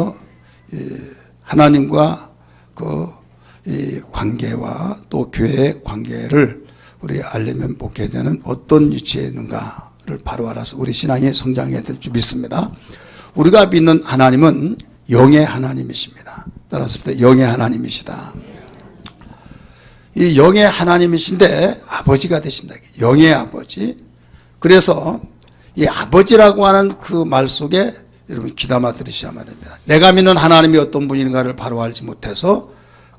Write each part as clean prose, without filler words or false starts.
통해서 하나님과 이 관계와 또 교회의 관계를 우리 알려면 목회자는 어떤 위치에 있는가를 바로 알아서 우리 신앙이 성장해야 될 줄 믿습니다. 우리가 믿는 하나님은 영의 하나님이십니다. 따라서 영의 하나님이시다. 이 영의 하나님이신데 아버지가 되신다. 영의 아버지. 그래서 이 아버지라고 하는 그 말 속에 여러분 귀담아 들으셔야만 됩니다. 내가 믿는 하나님이 어떤 분인가를 바로 알지 못해서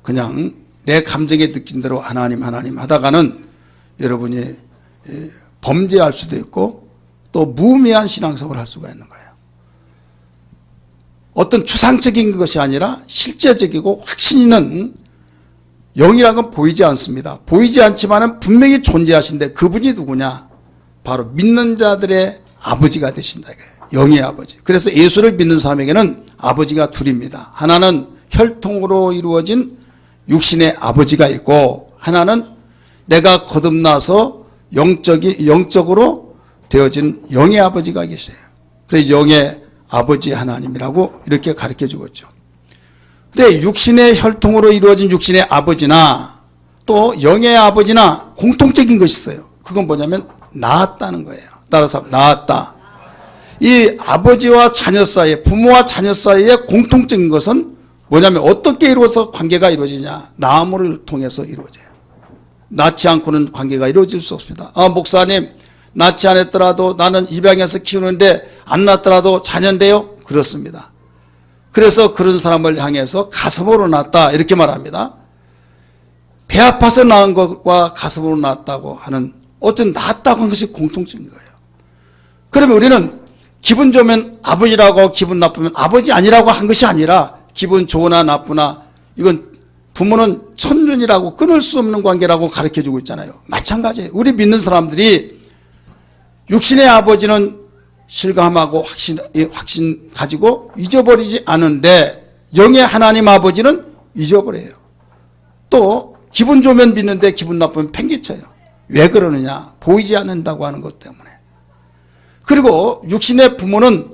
그냥 내 감정에 느낀 대로 하나님 하다가는 여러분이 범죄할 수도 있고 또 무의미한 신앙생활을 할 수가 있는 거예요. 어떤 추상적인 것이 아니라 실제적이고 확신 있는 영이라는 건 보이지 않습니다. 보이지 않지만은 분명히 존재하신데 그분이 누구냐? 바로 믿는 자들의 아버지가 되신다. 영의 아버지. 그래서 예수를 믿는 사람에게는 아버지가 둘입니다. 하나는 혈통으로 이루어진 육신의 아버지가 있고 하나는 내가 거듭나서 영적으로 되어진 영의 아버지가 계세요. 그래서 영의 아버지 하나님이라고 이렇게 가르쳐 주고 있죠. 근데 육신의 혈통으로 이루어진 육신의 아버지나 또 영의 아버지나 공통적인 것이 있어요. 그건 뭐냐면 낳았다는 거예요. 따라서 낳았다. 이 아버지와 자녀 사이에, 부모와 자녀 사이에 공통적인 것은 뭐냐면 어떻게 이루어서 관계가 이루어지냐? 낳음을 통해서 이루어져요. 낳지 않고는 관계가 이루어질 수 없습니다. 목사님, 낳지 않았더라도 나는 입양해서 키우는데 안 낳더라도 자녀인데요? 그렇습니다. 그래서 그런 사람을 향해서 가슴으로 낳았다 이렇게 말합니다. 배 아파서 낳은 것과 가슴으로 낳았다고 하는 어쨌든 낳았다고 하는 것이 공통적인 거예요. 그러면 우리는 기분 좋으면 아버지라고 기분 나쁘면 아버지 아니라고 한 것이 아니라 기분 좋으나 나쁘나 이건 부모는 천륜이라고 끊을 수 없는 관계라고 가르쳐주고 있잖아요. 마찬가지예요. 우리 믿는 사람들이 육신의 아버지는 실감하고 확신 가지고 잊어버리지 않은데 영의 하나님 아버지는 잊어버려요. 또 기분 좋으면 믿는데 기분 나쁘면 팽개쳐요. 왜 그러느냐? 보이지 않는다고 하는 것 때문에. 그리고 육신의 부모는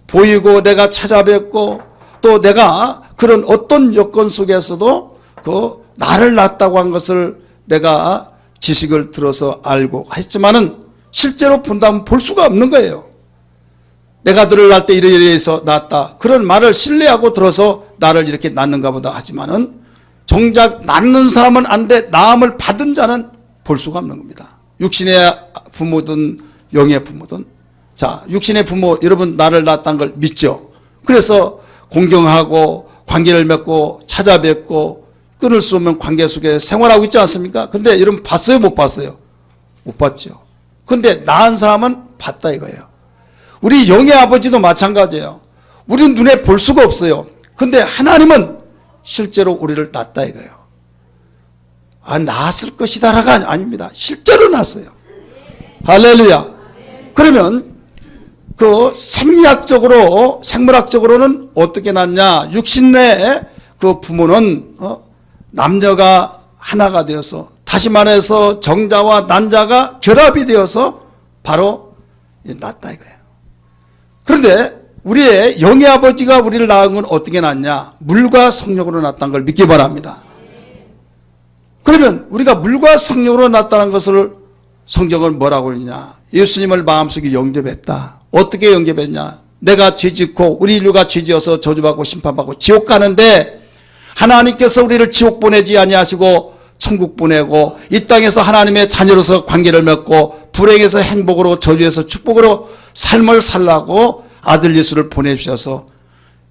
보이고 내가 찾아뵙고 또 내가 그런 어떤 여건 속에서도 그 나를 낳았다고 한 것을 내가 지식을 들어서 알고 했지만은 실제로 본다면 볼 수가 없는 거예요. 내가 너를 낳을 때 이래서 낳았다. 그런 말을 신뢰하고 들어서 나를 이렇게 낳는가 보다 하지만은 정작 낳는 사람은 안 돼. 낳음을 받은 자는 볼 수가 없는 겁니다. 육신의 부모든 영의 부모든. 자, 육신의 부모 여러분 나를 낳았다는 걸 믿죠. 그래서 공경하고 관계를 맺고 찾아뵙고 끊을 수 없는 관계 속에 생활하고 있지 않습니까? 근데 여러분 봤어요? 못 봤어요? 못 봤죠. 근데 낳은 사람은 봤다 이거예요. 우리 영의 아버지도 마찬가지예요. 우리는 눈에 볼 수가 없어요. 근데 하나님은 실제로 우리를 낳았다 이거예요. 낳았을 것이다라가 아닙니다. 실제로 낳았어요. 할렐루야. 그러면 그 생물학적으로는 어떻게 낳냐? 육신 내 그 부모는 남녀가 하나가 되어서 다시 말해서 정자와 난자가 결합이 되어서 바로 낳았다 이거예요. 그런데 우리의 영의 아버지가 우리를 낳은 건 어떻게 낳냐? 물과 성령으로 낳았다는 걸 믿기 바랍니다. 그러면 우리가 물과 성령으로 낳았다는 것을 성경은 뭐라고 그러냐? 예수님을 마음속에 영접했다. 어떻게 영접했냐? 내가 죄짓고 우리 인류가 죄지어서 저주받고 심판받고 지옥 가는데 하나님께서 우리를 지옥 보내지 아니하시고 천국 보내고 이 땅에서 하나님의 자녀로서 관계를 맺고 불행에서 행복으로 저주에서 축복으로 삶을 살라고 아들 예수를 보내주셔서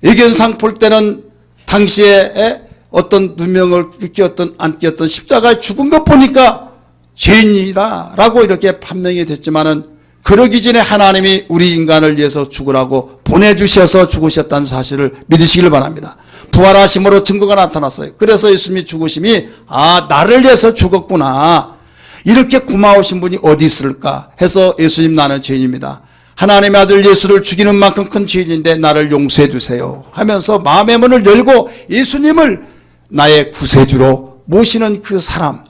예견상 볼 때는 당시에 어떤 누명을 끼었던 안 끼었던 십자가에 죽은 것 보니까 죄인이다 라고 이렇게 판명이 됐지만은 그러기 전에 하나님이 우리 인간을 위해서 죽으라고 보내주셔서 죽으셨다는 사실을 믿으시길 바랍니다. 부활하심으로 증거가 나타났어요. 그래서 예수님이 죽으심이 나를 위해서 죽었구나. 이렇게 고마우신 분이 어디 있을까 해서 예수님 나는 죄인입니다. 하나님의 아들 예수를 죽이는 만큼 큰 죄인인데 나를 용서해 주세요 하면서 마음의 문을 열고 예수님을 나의 구세주로 모시는 그 사람.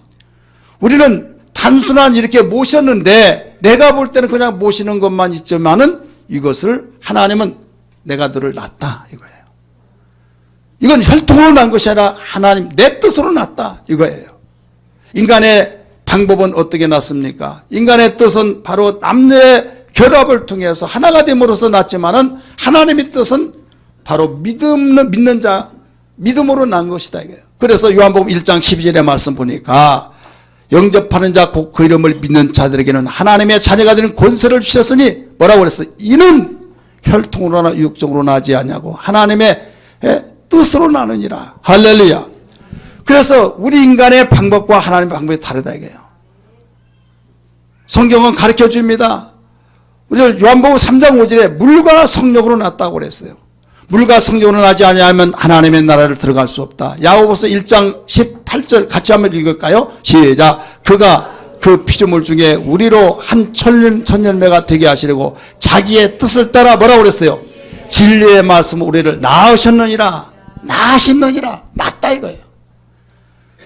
우리는 단순한 이렇게 모셨는데 내가 볼 때는 그냥 모시는 것만 있지만은 이것을 하나님은 내가 너를 낳았다 이거예요. 이건 혈통으로 난 것이 아니라 하나님 내 뜻으로 났다 이거예요. 인간의 방법은 어떻게 났습니까? 인간의 뜻은 바로 남녀의 결합을 통해서 하나가 됨으로써 났지만은 하나님의 뜻은 바로 믿는 자 믿음으로 난 것이다 이거예요. 그래서 요한복음 1장 12절의 말씀 보니까 영접하는 자 곧 그 이름을 믿는 자들에게는 하나님의 자녀가 되는 권세를 주셨으니 뭐라고 그랬어요? 이는 혈통으로나 육적으로 나지 않냐고 하나님의 뜻으로 나느니라. 할렐루야. 그래서 우리 인간의 방법과 하나님의 방법이 다르다 이거예요. 성경은 가르쳐 줍니다. 우리 요한복음 3장 5절에 물과 성령으로 났다고 그랬어요. 물과 성령으로 나지 않으면 하나님의 나라를 들어갈 수 없다. 야고보서 1장 18절 같이 한번 읽을까요? 시작. 그가 그 피조물 중에 우리로 한 천년매가 되게 하시려고 자기의 뜻을 따라 뭐라고 그랬어요? 진리의 말씀 우리를 낳으셨느니라. 낳다 이거예요.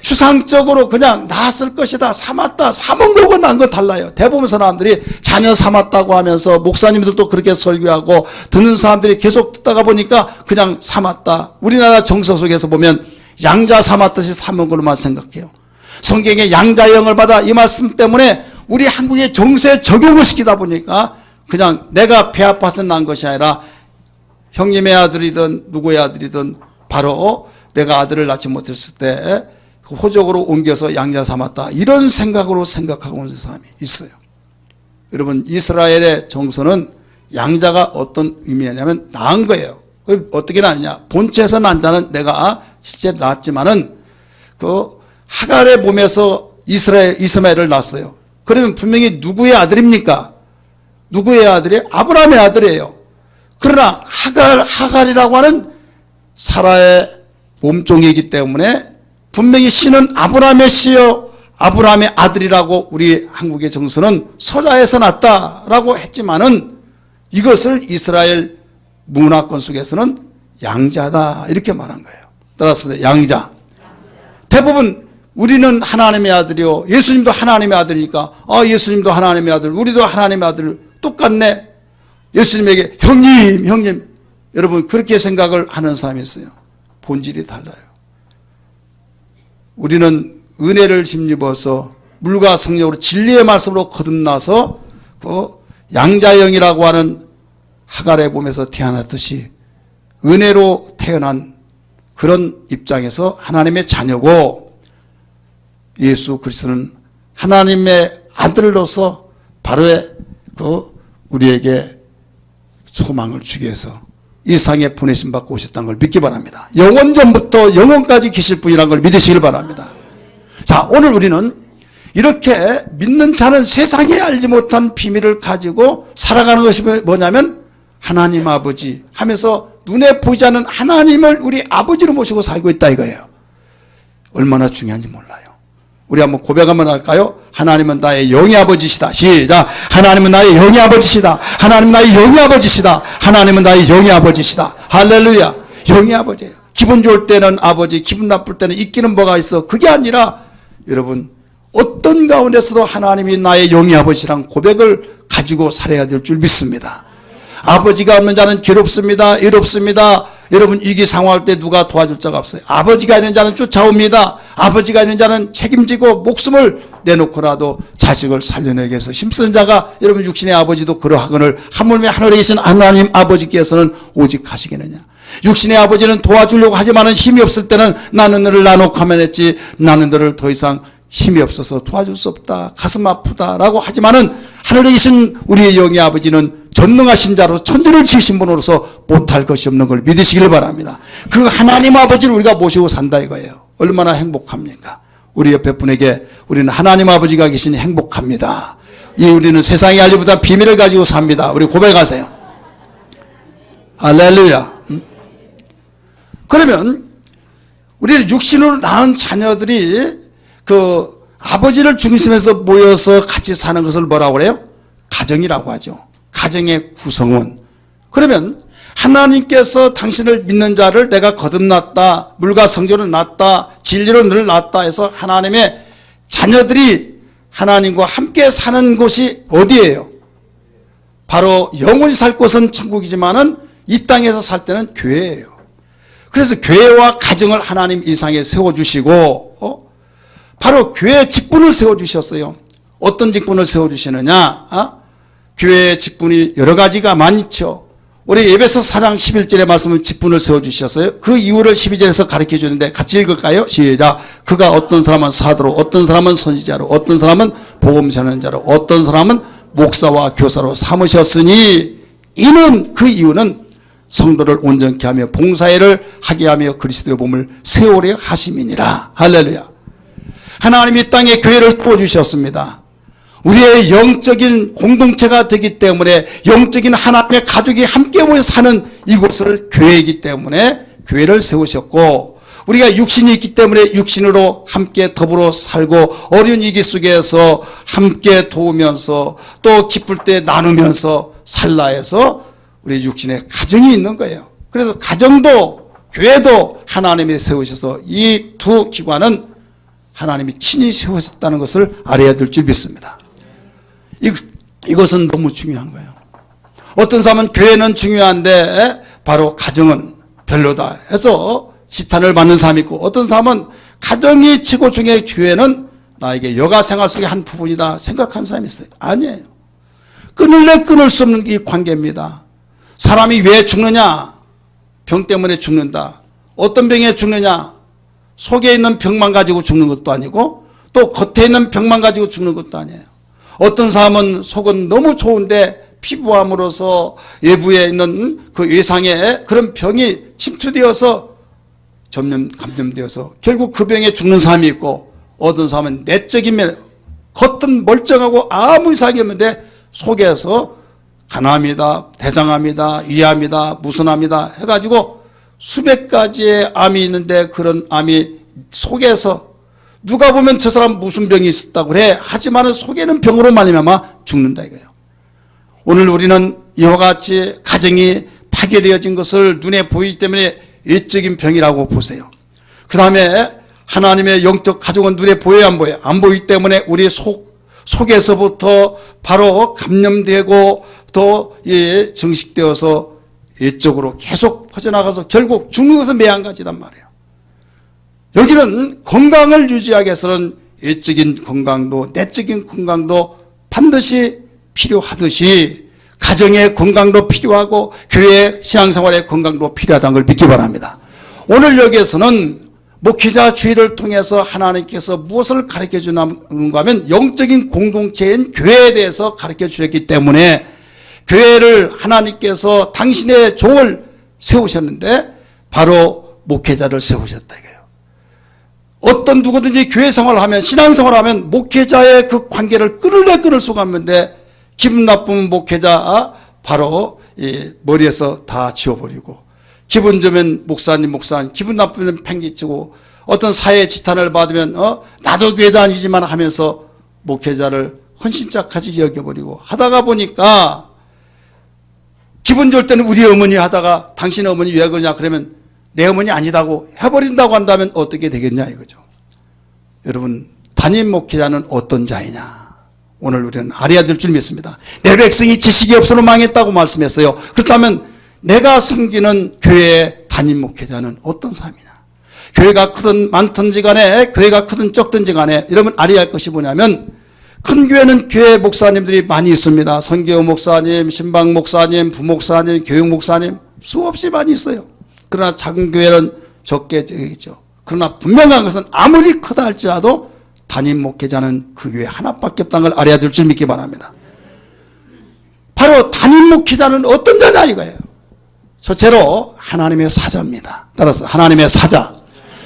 추상적으로 그냥 낳았을 것이다, 삼았다, 삼은 거고 난 거 달라요. 대부분 사람들이 자녀 삼았다고 하면서 목사님들도 그렇게 설교하고 듣는 사람들이 계속 듣다가 보니까 그냥 삼았다. 우리나라 정서 속에서 보면 양자 삼았듯이 삼은 걸로만 생각해요. 성경에 양자형을 받아 이 말씀 때문에 우리 한국의 정서에 적용을 시키다 보니까 그냥 내가 배 아파서 난 것이 아니라 형님의 아들이든 누구의 아들이든 바로 내가 아들을 낳지 못했을 때 호적으로 옮겨서 양자 삼았다 이런 생각으로 생각하고 있는 사람이 있어요. 여러분 이스라엘의 정서는 양자가 어떤 의미냐면 낳은 거예요. 어떻게 낳느냐? 본체에서 난 자는 내가 실제 낳았지만은 그 하갈의 몸에서 이스마엘을 낳았어요. 그러면 분명히 누구의 아들입니까? 누구의 아들이에요? 아브라함의 아들이에요. 그러나 하갈이라고 하는 사라의 몸종이기 때문에 분명히 씨는 아브라함의 씨요 아브라함의 아들이라고 우리 한국의 정서는 서자에서 났다라고 했지만은 이것을 이스라엘 문화권 속에서는 양자다 이렇게 말한 거예요. 따라서 양자. 대부분 우리는 하나님의 아들이요 예수님도 하나님의 아들이니까 예수님도 하나님의 아들 우리도 하나님의 아들 똑같네. 예수님에게 형님 여러분 그렇게 생각을 하는 사람이 있어요. 본질이 달라요. 우리는 은혜를 힘입어서 물과 성령으로 진리의 말씀으로 거듭나서 그 양자형이라고 하는 하갈의 몸에서 태어났듯이 은혜로 태어난 그런 입장에서 하나님의 자녀고 예수 그리스도는 하나님의 아들로서 바로 그 우리에게 소망을 주기 위해서 이 세상에 보내심 받고 오셨다는 걸 믿기 바랍니다. 영원 전부터 영원까지 계실 분이라는 걸 믿으시길 바랍니다. 자, 오늘 우리는 이렇게 믿는 자는 세상에 알지 못한 비밀을 가지고 살아가는 것이 뭐냐면 하나님 아버지 하면서 눈에 보이지 않는 하나님을 우리 아버지로 모시고 살고 있다 이거예요. 얼마나 중요한지 몰라요. 우리 한번 고백 한번 할까요? 하나님은 나의 영의 아버지시다. 시작. 하나님은 나의 영의 아버지시다. 하나님은 나의 영의 아버지시다. 하나님은 나의 영의 아버지시다. 할렐루야. 영의 아버지예요. 기분 좋을 때는 아버지, 기분 나쁠 때는 있기는 뭐가 있어. 그게 아니라 여러분 어떤 가운데서도 하나님이 나의 영의 아버지란 고백을 가지고 살아야 될 줄 믿습니다. 아버지가 없는 자는 괴롭습니다. 이롭습니다. 여러분 위기 상황할 때 누가 도와줄 자가 없어요. 아버지가 있는 자는 쫓아옵니다. 아버지가 있는 자는 책임지고 목숨을 내놓고라도 자식을 살려내기 위해서 힘쓰는 자가 여러분 육신의 아버지도 그러하거늘 하물며 하늘에 계신 하나님 아버지께서는 오직 하시겠느냐. 육신의 아버지는 도와주려고 하지만은 힘이 없을 때는 나는 너를 나놓고 하면 했지 나는 너를 더 이상 힘이 없어서 도와줄 수 없다. 가슴 아프다라고 하지만은 하늘에 계신 우리의 영의 아버지는 전능하신 자로 천지를 지으신 분으로서 못할 것이 없는 걸 믿으시길 바랍니다. 그 하나님 아버지를 우리가 모시고 산다 이거예요. 얼마나 행복합니까? 우리 옆에 분에게 우리는 하나님 아버지가 계시니 행복합니다. 우리는 세상에 알리보다 비밀을 가지고 삽니다. 우리 고백하세요. 할렐루야. 그러면 우리 육신으로 낳은 자녀들이 그 아버지를 중심에서 모여서 같이 사는 것을 뭐라고 그래요? 가정이라고 하죠. 가정의 구성원. 그러면 하나님께서 당신을 믿는 자를 내가 거듭났다, 물과 성령으로 낳았다, 진리로 너를 낳았다 해서 하나님의 자녀들이 하나님과 함께 사는 곳이 어디예요? 바로 영원히 살 곳은 천국이지만은 이 땅에서 살 때는 교회예요. 그래서 교회와 가정을 하나님 이 상에 세워주시고 바로 교회 직분을 세워주셨어요. 어떤 직분을 세워주시느냐? 교회의 직분이 여러 가지가 많죠. 우리 에베소 4장 11절의 말씀은 직분을 세워주셨어요. 그 이유를 12절에서 가르쳐 주는데 같이 읽을까요? 시작. 그가 어떤 사람은 사도로, 어떤 사람은 선지자로, 어떤 사람은 복음 전하자로, 어떤 사람은 목사와 교사로 삼으셨으니 이는 그 이유는 성도를 온전케 하며 봉사일을 하게 하며 그리스도의 몸을 세우려 하심이니라. 할렐루야. 하나님이 땅에 교회를 세워주셨습니다. 우리의 영적인 공동체가 되기 때문에 영적인 하나님의 가족이 함께 모여 사는 이곳을 교회이기 때문에 교회를 세우셨고, 우리가 육신이 있기 때문에 육신으로 함께 더불어 살고 어려운 위기 속에서 함께 도우면서 또 기쁠 때 나누면서 살라 해서 우리 육신에 가정이 있는 거예요. 그래서 가정도 교회도 하나님이 세우셔서 이 두 기관은 하나님이 친히 세우셨다는 것을 알아야 될 줄 믿습니다. 이것은 너무 중요한 거예요. 어떤 사람은 교회는 중요한데 바로 가정은 별로다 해서 지탄을 받는 사람이 있고, 어떤 사람은 가정이 최고 중요해 교회는 나에게 여가 생활 속의 한 부분이다 생각한 사람이 있어요. 아니에요. 끊을래 끊을 수 없는 이 관계입니다. 사람이 왜 죽느냐? 병 때문에 죽는다. 어떤 병에 죽느냐? 속에 있는 병만 가지고 죽는 것도 아니고 또 겉에 있는 병만 가지고 죽는 것도 아니에요. 어떤 사람은 속은 너무 좋은데 피부암으로서 외부에 있는 그 외상에 그런 병이 침투되어서 점점 감염되어서 결국 그 병에 죽는 사람이 있고, 어떤 사람은 내적인 면 겉은 멀쩡하고 아무 이상이 없는데 속에서 간암이다, 대장암이다, 위암이다, 무슨 암이다 해가지고 수백 가지의 암이 있는데 그런 암이 속에서 누가 보면 저 사람 무슨 병이 있었다고 그래. 하지만 속에는 병으로 말미암아 죽는다 이거예요. 오늘 우리는 이와 같이 가정이 파괴되어진 것을 눈에 보이기 때문에 외적인 병이라고 보세요. 그 다음에 하나님의 영적 가족은 눈에 보여야 안 보여요? 안 보이기 때문에 우리 속에서부터 바로 감염되고 또 증식되어서 외적으로 계속 퍼져나가서 결국 죽는 것은 매한가지단 말이에요. 여기는 건강을 유지하기 위해서는 외적인 건강도 내적인 건강도 반드시 필요하듯이 가정의 건강도 필요하고 교회 신앙생활의 건강도 필요하다는 걸 믿기 바랍니다. 오늘 여기에서는 목회자 주의를 통해서 하나님께서 무엇을 가르쳐 주는가 하면 영적인 공동체인 교회에 대해서 가르쳐 주셨기 때문에 교회를 하나님께서 당신의 종을 세우셨는데 바로 목회자를 세우셨다 이거예요. 어떤 누구든지 교회 생활을 하면 신앙생활을 하면 목회자의 그 관계를 끊을 수가 없는데 기분 나쁜 목회자 바로 이 머리에서 다 지워버리고, 기분 좋으면 목사님 기분 나쁘면 팽개치고, 어떤 사회 지탄을 받으면 나도 교회 다니지만 하면서 목회자를 헌신짝까지 여겨버리고 하다가 보니까 기분 좋을 때는 우리 어머니 하다가 당신 어머니 왜 그러냐 그러면 내 어머니 아니다고 해버린다고 한다면 어떻게 되겠냐 이거죠. 여러분, 담임 목회자는 어떤 자이냐 오늘 우리는 알아야 될 줄 믿습니다. 내 백성이 지식이 없어서 망했다고 말씀했어요. 그렇다면 내가 섬기는 교회의 담임 목회자는 어떤 사람이냐. 교회가 크든 많든지 간에, 교회가 크든 적든지 간에 여러분 알아야 할 것이 뭐냐면, 큰 교회는 교회 목사님들이 많이 있습니다. 선교 목사님, 신방 목사님, 부목사님, 교육 목사님 수없이 많이 있어요. 그러나 작은 교회는 적게 있죠. 그러나 분명한 것은 아무리 크다 할지라도 담임 목회자는 그 교회 하나밖에 없다는 걸 알아야 될 줄 믿기 바랍니다. 바로 담임 목회자는 어떤 자냐 이거예요. 첫째로 하나님의 사자입니다. 따라서 하나님의 사자.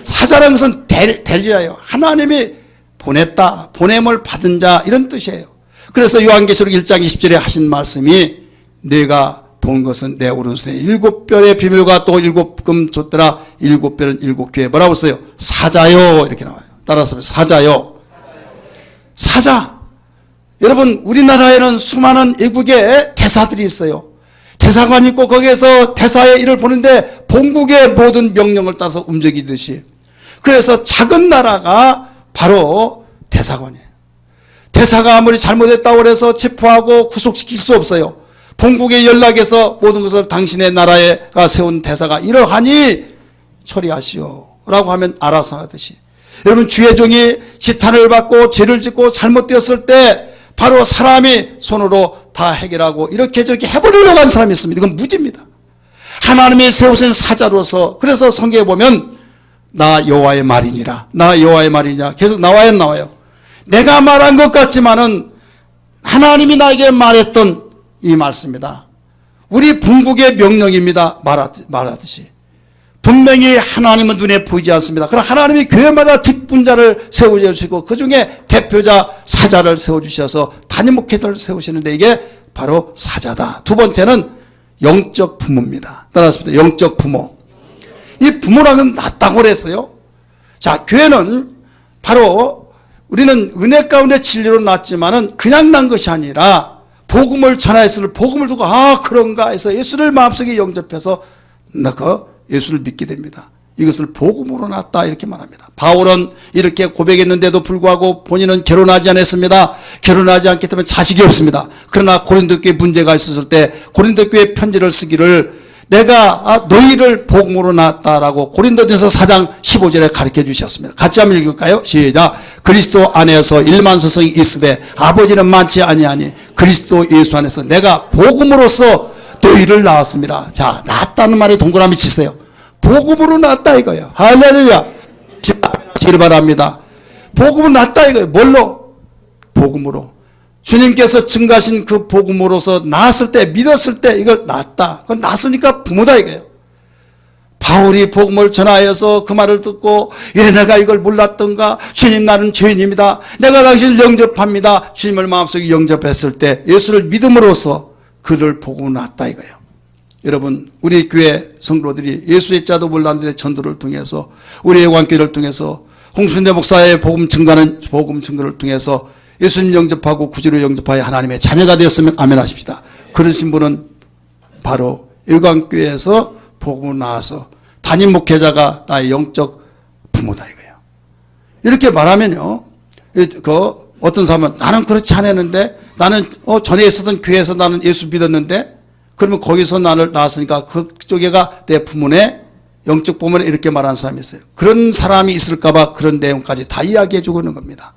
사자라는 것은 대리자예요. 하나님이 보냈다, 보냄을 받은 자 이런 뜻이에요. 그래서 요한계시록 1장 20절에 하신 말씀이 내가 본 것은 내 오른손에 7별의 비밀과 또 7금 줬더라. 7별은 7교회 뭐라고 써요? 사자요 이렇게 나와요. 따라서 사자요. 사자. 여러분, 우리나라에는 수많은 외국의 대사들이 있어요. 대사관이 있고 거기에서 대사의 일을 보는데 본국의 모든 명령을 따라서 움직이듯이, 그래서 작은 나라가 바로 대사관이에요. 대사가 아무리 잘못했다고 해서 체포하고 구속시킬 수 없어요. 본국에 연락해서 모든 것을 당신의 나라에가 세운 대사가 이러하니 처리하시오 라고 하면 알아서 하듯이, 여러분 주의 종이 지탄을 받고 죄를 짓고 잘못되었을 때 바로 사람이 손으로 다 해결하고 이렇게 저렇게 해버리려고 하는 사람이 있습니다. 이건 무지입니다. 하나님이 세우신 사자로서, 그래서 성경에 보면 나 여호와의 말이니라, 나 여호와의 말이니라 계속 나와요. 내가 말한 것 같지만은 하나님이 나에게 말했던 이 말씀이다. 우리 분국의 명령입니다. 말하듯이 분명히 하나님은 눈에 보이지 않습니다. 그러나 하나님이 교회마다 직분자를 세워주시고 그 중에 대표자 사자를 세워주셔서 단임 목회자를 세우시는데 이게 바로 사자다. 두 번째는 영적 부모입니다. 따라하십니다. 영적 부모. 이 부모랑은 낫다고 그랬어요. 자, 교회는 바로 우리는 은혜 가운데 진리로 났지만은 그냥 난 것이 아니라 복음을 전하였을 복음을 두고 그런가 해서 예수를 마음속에 영접해서 예수를 믿게 됩니다. 이것을 복음으로 났다 이렇게 말합니다. 바울은 이렇게 고백했는데도 불구하고 본인은 결혼하지 않았습니다. 결혼하지 않기 때문에 자식이 없습니다. 그러나 고린도 교회 문제가 있었을 때 고린도 교회 편지를 쓰기를 내가 너희를 복음으로 낳았다라고 고린도전서 4장 15절에 가르쳐 주셨습니다. 같이 한번 읽을까요? 시작. 그리스도 안에서 일만서성이 있으되 아버지는 많지 아니하니 그리스도 예수 안에서 내가 복음으로써 너희를 낳았습니다. 자, 낳았다는 말에 동그라미 치세요. 복음으로 낳았다 이거예요. 할렐루야. 지를 바랍니다. 복음은 낳았다 이거예요. 뭘로? 복음으로. 주님께서 증가하신 그 복음으로서 낳았을 때, 믿었을 때 이걸 낳았다. 그건 낳았으니까 부모다 이거예요. 바울이 복음을 전하여서 그 말을 듣고 왜 내가 이걸 몰랐던가? 주님 나는 죄인입니다. 내가 당신을 영접합니다. 주님을 마음속에 영접했을 때 예수를 믿음으로써 그를 복음을 낳았다 이거예요. 여러분 우리 교회 성도들이 예수의 자도 몰랐는데 전도를 통해서 우리의 관계를 통해서 홍순대 목사의 복음 증거를 통해서 예수님 영접하고 구주로 영접하여 하나님의 자녀가 되었으면 아멘 하십시다. 그러신 분은 바로 일광교회에서 복음을 나와서 담임 목회자가 나의 영적 부모다 이거예요. 이렇게 말하면요, 어떤 사람은 나는 그렇지 않았는데 나는 전에 있었던 교회에서 나는 예수 믿었는데 그러면 거기서 나를 낳았으니까 그쪽에가 내 부모네 영적 부모네 이렇게 말하는 사람이 있어요. 그런 사람이 있을까봐 그런 내용까지 다 이야기해 주고 있는 겁니다.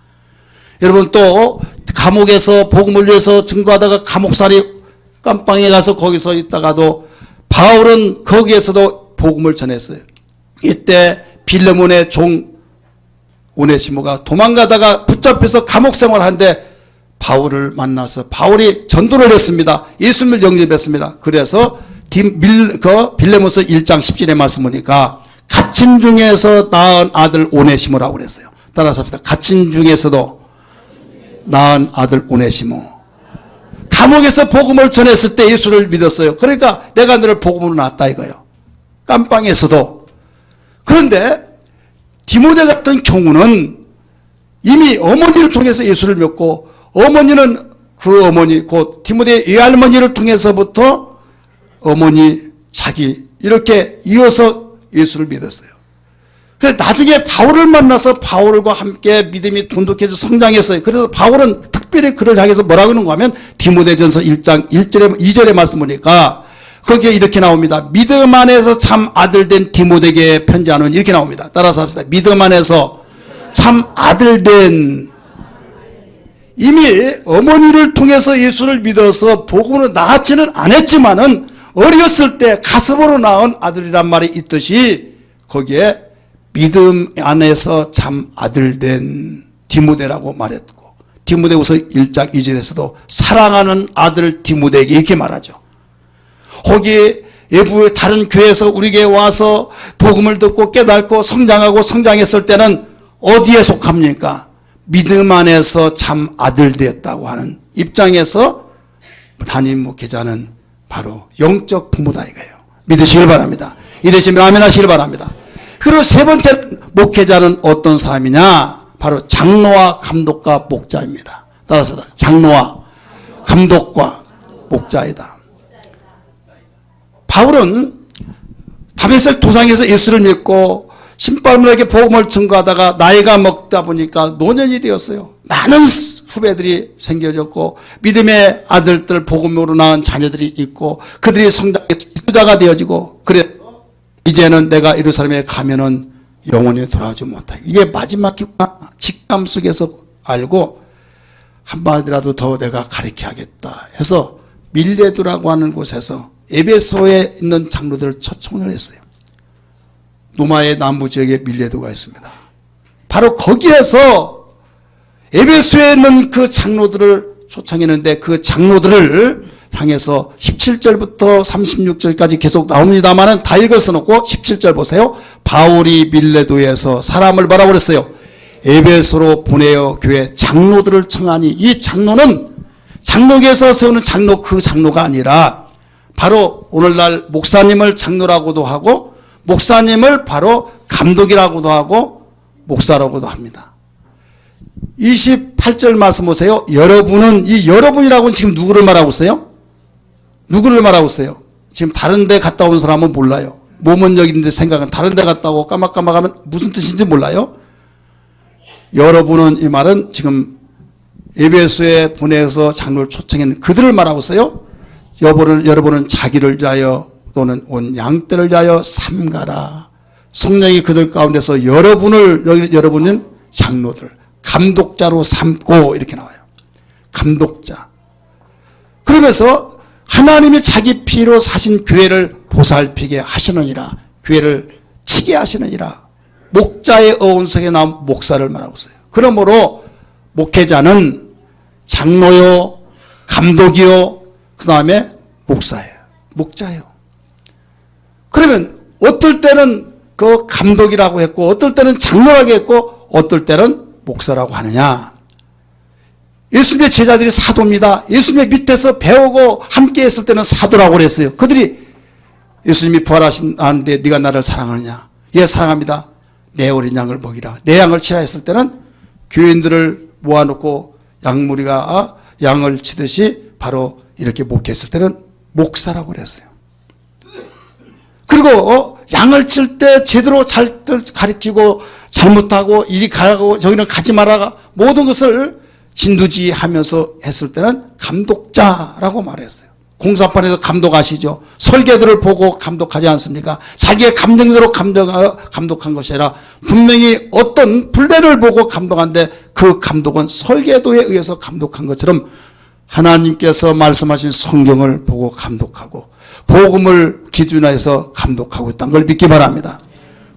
여러분 또 감옥에서 복음을 위해서 증거하다가 감옥살이 깜빵에 가서 거기서 있다가도 바울은 거기에서도 복음을 전했어요. 이때 빌레몬의 종 오네시모가 도망가다가 붙잡혀서 감옥 생활하는데 바울을 만나서 바울이 전도를 했습니다. 예수님을 영접했습니다. 그래서 빌레몬서 1장 10절의 말씀 보니까 갇힌 중에서 낳은 아들 오네시모라고 그랬어요. 따라서 합시다. 갇힌 중에서도 낳은 아들 오네시모. 감옥에서 복음을 전했을 때 예수를 믿었어요. 그러니까 내가 너를 복음으로 낳았다 이거예요. 깜빵에서도. 그런데 디모데 같은 경우는 이미 어머니를 통해서 예수를 믿고 어머니는 그 어머니 곧 디모데의 외할머니를 통해서부터 어머니 자기 이렇게 이어서 예수를 믿었어요. 그래서 나중에 바울을 만나서 바울과 함께 믿음이 돈독해져 성장했어요. 그래서 바울은 특별히 그를 향해서 뭐라고 하는가 하면 디모데전서 1장 1절에 2절에 말씀 보니까 거기에 이렇게 나옵니다. 믿음 안에서 참 아들 된 디모데에게 편지하는 이렇게 나옵니다. 따라서 합시다. 믿음 안에서 참 아들 된 이미 어머니를 통해서 예수를 믿어서 복음으로 낳았지는 않았지만은 어렸을 때 가슴으로 낳은 아들이란 말이 있듯이 거기에 믿음 안에서 참 아들 된 디모데라고 말했고 디모데후서 1장 2절에서도 사랑하는 아들 디모데에게 이렇게 말하죠. 거기 외부 다른 교회에서 우리 교회에 와서 복음을 듣고 깨닫고 성장하고 성장했을 때는 어디에 속합니까? 믿음 안에서 참 아들 되었다고 하는 입장에서 담임 목회자는 바로 영적 부모다 이거예요. 믿으시길 바랍니다. 이러시면 아멘 하시길 바랍니다. 그리고 세 번째 목회자는 어떤 사람이냐? 바로 장로와 감독과 목자입니다. 따라서 장로와 감독과 목자이다. 바울은 다메섹 도상에서 예수를 믿고 신발문에게 복음을 증거하다가 나이가 먹다 보니까 노년이 되었어요. 많은 후배들이 생겨졌고 믿음의 아들들 복음으로 낳은 자녀들이 있고 그들이 성장해 지도자가 되어지고 그래서 이제는 내가 예루살렘에 가면은 영원히 돌아오지 못하게. 이게 마지막 기구나. 직감 속에서 알고 한마디라도 더 내가 가르쳐야겠다 해서 밀레도라고 하는 곳에서 에베소에 있는 장로들을 초청을 했어요. 노마의 남부 지역에 밀레도가 있습니다. 바로 거기에서 에베소에 있는 그 장로들을 초청했는데 그 장로들을 향해서 17절부터 36절까지 계속 나옵니다만은 다 읽어서 놓고 17절 보세요. 바울이 밀레도에서 사람을 뭐라고 그랬어요? 에베소로 보내어 교회 장로들을 청하니, 이 장로는 장로교에서 세우는 장로, 그 장로가 아니라 바로 오늘날 목사님을 장로라고도 하고 목사님을 바로 감독이라고도 하고 목사라고도 합니다. 28절 말씀 보세요. 여러분은, 이 여러분이라고는 지금 누구를 말하고 있어요? 누구를 말하고 있어요? 지금 다른 데 갔다 온 사람은 몰라요. 모문적인데 생각은 다른 데 갔다 오고 까막까막하면 무슨 뜻인지 몰라요. 여러분은, 이 말은 지금 에베소에 보내서 장로를 초청했는 그들을 말하고 있어요. 여러분은 자기를 위하여 또는 온 양떼를 위하여 삼가라. 성령이 그들 가운데서 여러분은 장로들, 감독자로 삼고, 이렇게 나와요. 감독자. 그러면서 하나님이 자기 피로 사신 교회를 보살피게 하시느니라, 교회를 치게 하시느니라. 목자의 어원 속에 나온 목사를 말하고 있어요. 그러므로 목회자는 장로요, 감독이요, 그 다음에 목사예요. 목자예요. 그러면 어떨 때는 그 감독이라고 했고 어떨 때는 장로라고 했고 어떨 때는 목사라고 하느냐. 예수님의 제자들이 사도입니다. 예수님의 밑에서 배우고 함께 했을 때는 사도라고 그랬어요. 그들이 예수님이 부활하신다는데 네가 나를 사랑하느냐. 예, 사랑합니다. 내 어린 양을 먹이라. 내 양을 치라 했을 때는 교인들을 모아놓고 양무리가 양을 치듯이 바로 이렇게 목회했을 때는 목사라고 그랬어요. 그리고 양을 칠 때 제대로 잘 가르치고 잘못하고 이리 가고 저기는 가지 말아가 모든 것을 진두지휘하면서 했을 때는 감독자라고 말했어요. 공사판에서 감독하시죠. 설계들을 보고 감독하지 않습니까? 자기의 감정대로 감독한 것이 아니라 분명히 어떤 분례를 보고 감독한데 그 감독은 설계도에 의해서 감독한 것처럼 하나님께서 말씀하신 성경을 보고 감독하고 복음을 기준화해서 감독하고 있다는 걸 믿기 바랍니다.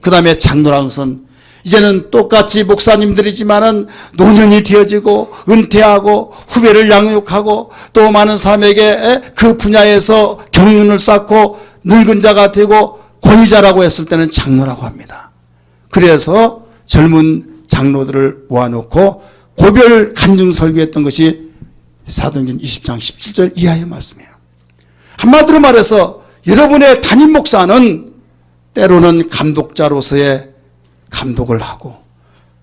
그 다음에 장로라는 것은 이제는 똑같이 목사님들이지만은 노년이 되어지고 은퇴하고 후배를 양육하고 또 많은 사람에게 그 분야에서 경륜을 쌓고 늙은 자가 되고 권위자라고 했을 때는 장로라고 합니다. 그래서 젊은 장로들을 모아놓고 고별 간증 설교했던 것이 사도행전 20장 17절 이하의 말씀이에요. 한마디로 말해서 여러분의 담임 목사는 때로는 감독자로서의 감독을 하고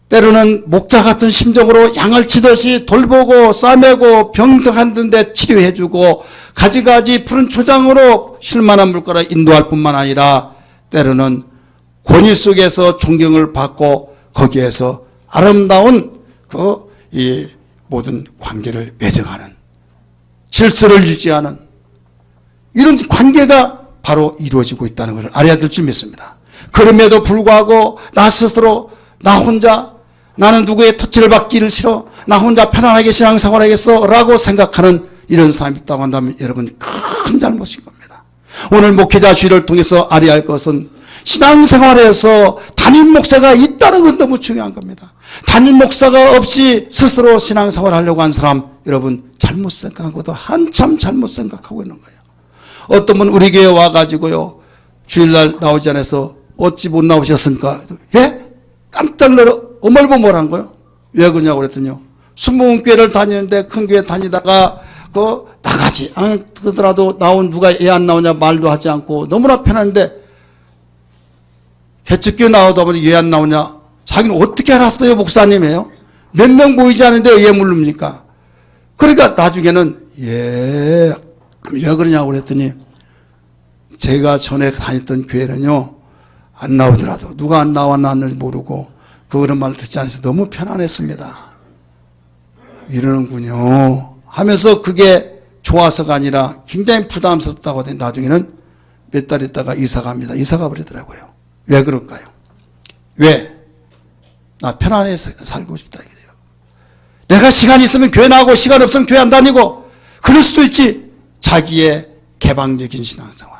때로는 목자 같은 심정으로 양을 치듯이 돌보고 싸매고 병든 데 치료해주고 가지가지 푸른 초장으로 쉴만한 물가로 인도할 뿐만 아니라 때로는 권위 속에서 존경을 받고 거기에서 아름다운 이 모든 관계를 맺어가는 질서를 유지하는 이런 관계가 바로 이루어지고 있다는 것을 알아야 될 줄 믿습니다. 그럼에도 불구하고 나 스스로 나 혼자 나는 누구의 터치를 받기를 싫어 나 혼자 편안하게 신앙생활 하겠어 라고 생각하는 이런 사람이 있다고 한다면 여러분 큰 잘못인 겁니다. 오늘 목회자 주의를 통해서 알아야 할 것은 신앙생활에서 담임 목사가 있다는 것은 너무 중요한 겁니다. 담임 목사가 없이 스스로 신앙생활 하려고 한 사람 여러분 잘못 생각한 것도 한참 잘못 생각하고 있는 거예요. 어떤 분 우리 교회 와가지고요 주일날 나오지 않아서 어찌 못 나오셨습니까? 예? 깜짝 놀라 어멀보 뭐란 거예요? 왜 그러냐고 그랬더니요 순복음교회를 다니는데 큰 교회 다니다가 나가지 그러더라도 누가 애 안 나오냐 말도 하지 않고 너무나 편한데 개척교회 나오다 보니 왜 안 나오냐 자기는 어떻게 알았어요 목사님이에요? 몇 명 보이지 않는데 왜 모릅니까? 그러니까 나중에는 왜 그러냐고 그랬더니 제가 전에 다녔던 교회는요 안 나오더라도 누가 안 나왔는지 모르고 그런 말을 듣지 않아서 너무 편안했습니다. 이러는군요 하면서 그게 좋아서가 아니라 굉장히 부담스럽다고 하더니 나중에는 몇 달 있다가 이사 갑니다. 이사 가버리더라고요. 왜 그럴까요? 왜? 나 편안하게 살고 싶다 이거예요. 내가 시간이 있으면 교회 나가고 시간 없으면 교회 안 다니고 그럴 수도 있지. 자기의 개방적인 신앙생활.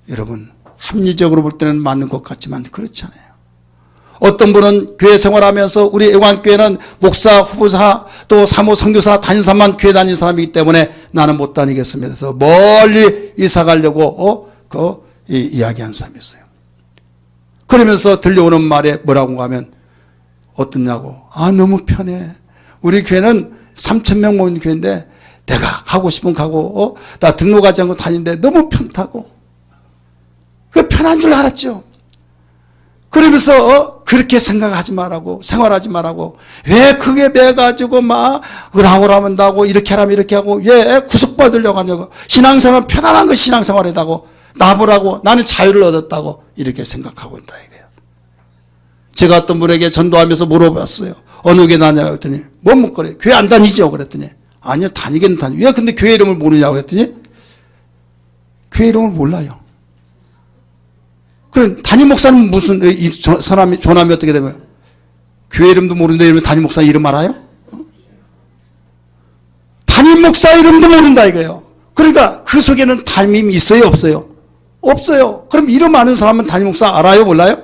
여러분 합리적으로 볼 때는 맞는 것 같지만 그렇지 않아요. 어떤 분은 교회 생활하면서 우리 애관교회는 목사, 후보사, 또 사모, 선교사, 단사만 교회 다니는 사람이기 때문에 나는 못 다니겠습니다. 그래서 멀리 이사 가려고 이야기한 사람이 있어요. 그러면서 들려오는 말에 뭐라고 하면 어떻냐고. 너무 편해. 우리 교회는 3,000명 모인 교회인데 내가 가고 싶으면 가고 나 등록하지 않고 다니는데 너무 편하다고. 그 편한 줄 알았죠. 그러면서 그렇게 생각하지 말라고, 생활하지 말라고, 왜 그게 매가지고 막 으라오라면 다고 이렇게 하라면 이렇게 하고 왜 구속받으려고 하냐고. 신앙생활은 편안한 것이 신앙생활이다고, 나보라고, 나는 자유를 얻었다고 이렇게 생각하고 있다 이거예요. 제가 어떤 분에게 전도하면서 물어봤어요. 어느 교회 다냐고 그랬더니 뭐 묻거래. 교회 안 다니죠 그랬더니 아니요 다니긴 다니. 왜 근데 교회 이름을 모르냐고 그랬더니 교회 이름을 몰라요. 그럼 담임 목사는 무슨 이 사람이 조남이 어떻게 되면 교회 이름도 모르는데 이러면 담임 목사 이름 알아요? 담임 목사 이름도 모른다 이거예요. 그러니까 그 속에는 담임이 있어요 없어요? 없어요. 그럼 이름 아는 사람은 담임 목사 알아요 몰라요?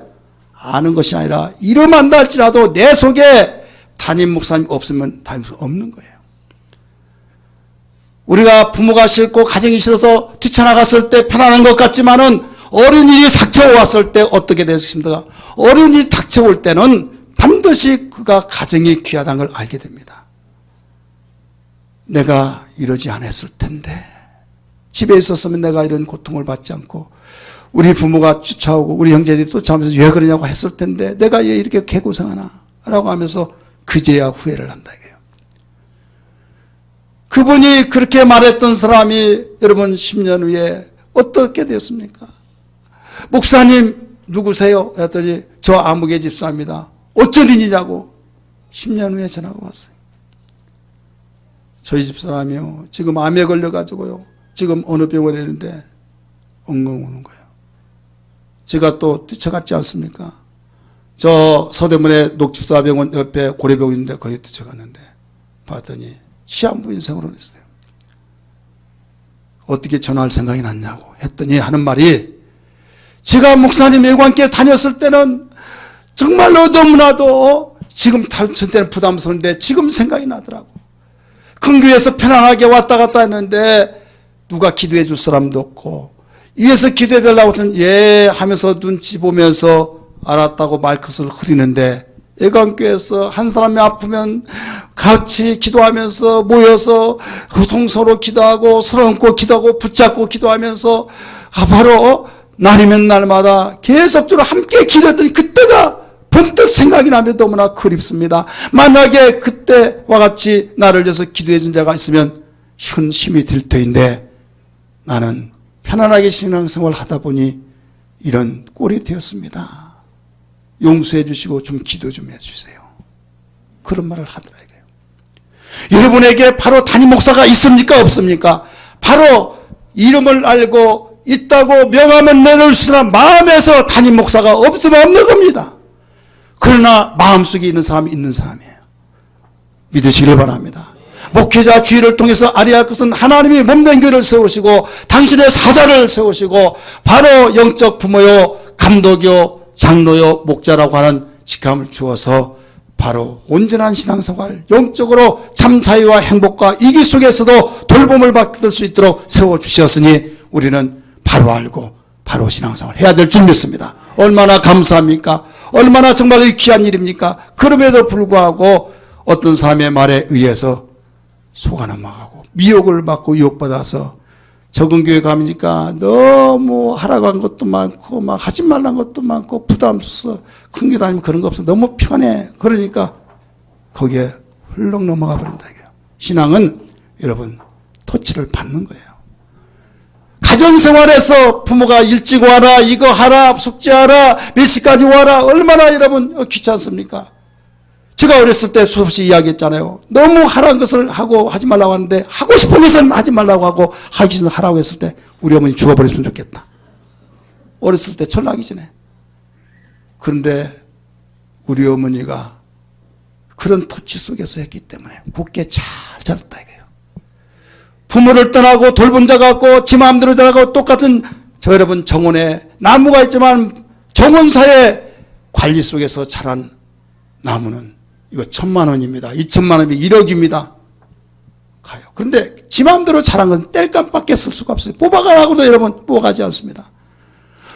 아는 것이 아니라 이름 안다 할지라도 내 속에 담임 목사님 없으면 담임 목사 없는 거예요. 우리가 부모가 싫고 가정이 싫어서 뛰쳐나갔을 때 편안한 것 같지만은 어려운 일이 닥쳐왔을 때 어떻게 되겠습니까? 어려운 일이 닥쳐올 때는 반드시 그가 가정이 귀하다는 걸 알게 됩니다. 내가 이러지 않았을 텐데 집에 있었으면 내가 이런 고통을 받지 않고 우리 부모가 쫓아오고 우리 형제들이 쫓아오면서 왜 그러냐고 했을 텐데 내가 왜 이렇게 개고생하나 라고 하면서 그제야 후회를 한다 이거예요. 그분이 그렇게 말했던 사람이 여러분 10년 후에 어떻게 됐습니까? 목사님 누구세요? 그랬더니 저 아무개 집사입니다. 어쩐 일이냐고 10년 후에 전화가 왔어요. 저희 집사람이요 지금 암에 걸려가지고요 지금 어느 병원에 있는데 엉엉 우는 거예요. 제가 또 뛰쳐갔지 않습니까? 저 서대문에 녹집사병원 옆에 고려병원 있는데 거기 뛰쳐갔는데 봤더니 시한부 인생으로 했어요. 어떻게 전화할 생각이 났냐고 했더니 하는 말이 제가 목사님 애관교회 다녔을 때는 정말로 너무나도 지금 다닐 때는 부담스러운데 지금 생각이 나더라고. 큰 교회에서 편안하게 왔다 갔다 했는데 누가 기도해 줄 사람도 없고 위에서 기도해 달라고 하더니 예 하면서 눈치 보면서 알았다고 말끝을 흐리는데 애관교회에서 한 사람이 아프면 같이 기도하면서 모여서 동서로 기도하고 서로 얹고 기도하고 붙잡고 기도하면서 바로 날이면 날마다 계속적으로 함께 기도했더니 그때가 번뜩 생각이 나면 너무나 그립습니다. 만약에 그때와 같이 나를 위해서 기도해 준 자가 있으면 큰 힘이 될 터인데 나는 편안하게 신앙생활을 하다 보니 이런 꼴이 되었습니다. 용서해 주시고 좀 기도 좀 해주세요. 그런 말을 하더라고요. 여러분에게 바로 담임 목사가 있습니까 없습니까? 바로 이름을 알고 있다고 명함을 내놓을 수 있는 마음에서 담임 목사가 없으면 없는 겁니다. 그러나 마음속에 있는 사람이 있는 사람이에요. 믿으시길 바랍니다. 목회자 주의를 통해서 알아야 할 것은 하나님이 몸된 교회를 세우시고 당신의 사자를 세우시고 바로 영적 부모요 감독요 장로요 목자라고 하는 직함을 주어서 바로 온전한 신앙생활 영적으로 참 자유와 행복과 이기 속에서도 돌봄을 받을 수 있도록 세워주셨으니 우리는 바로 알고 바로 신앙생활 해야 될 줄 믿습니다. 얼마나 감사합니까? 얼마나 정말 귀한 일입니까? 그럼에도 불구하고 어떤 사람의 말에 의해서 속아 넘어가고 미혹을 받고 유혹받아서 적은 교회 가니까 너무 하라고 한 것도 많고 막 하지 말란 것도 많고 부담스러워. 큰 교회 다니면 그런 거 없어. 너무 편해. 그러니까 거기에 훌렁 넘어가 버린다. 신앙은 여러분 터치를 받는 거예요. 가정생활에서 부모가 일찍 와라 이거 하라 숙제하라 몇 시까지 와라 얼마나 여러분 귀찮습니까? 제가 어렸을 때 수없이 이야기했잖아요. 너무 하라는 것을 하고 하지 말라고 하는데 하고 싶은 것은 하지 말라고 하고 하기 싫은 하라고 했을 때 우리 어머니 죽어버렸으면 좋겠다. 어렸을 때 전락이 전에. 그런데 우리 어머니가 그런 토치 속에서 했기 때문에 곱게 잘 자랐다 이거예요. 부모를 떠나고 돌본 자가 없고 지 마음대로 자라고 똑같은 저 여러분 정원에 나무가 있지만 정원사의 관리 속에서 자란 나무는 이거 1,000만 원입니다. 2,000만 원이면 1억입니다. 가요. 그런데 지 마음대로 자란 건 뗄감밖에 쓸 수가 없어요. 뽑아가라고도 여러분 뽑아가지 않습니다.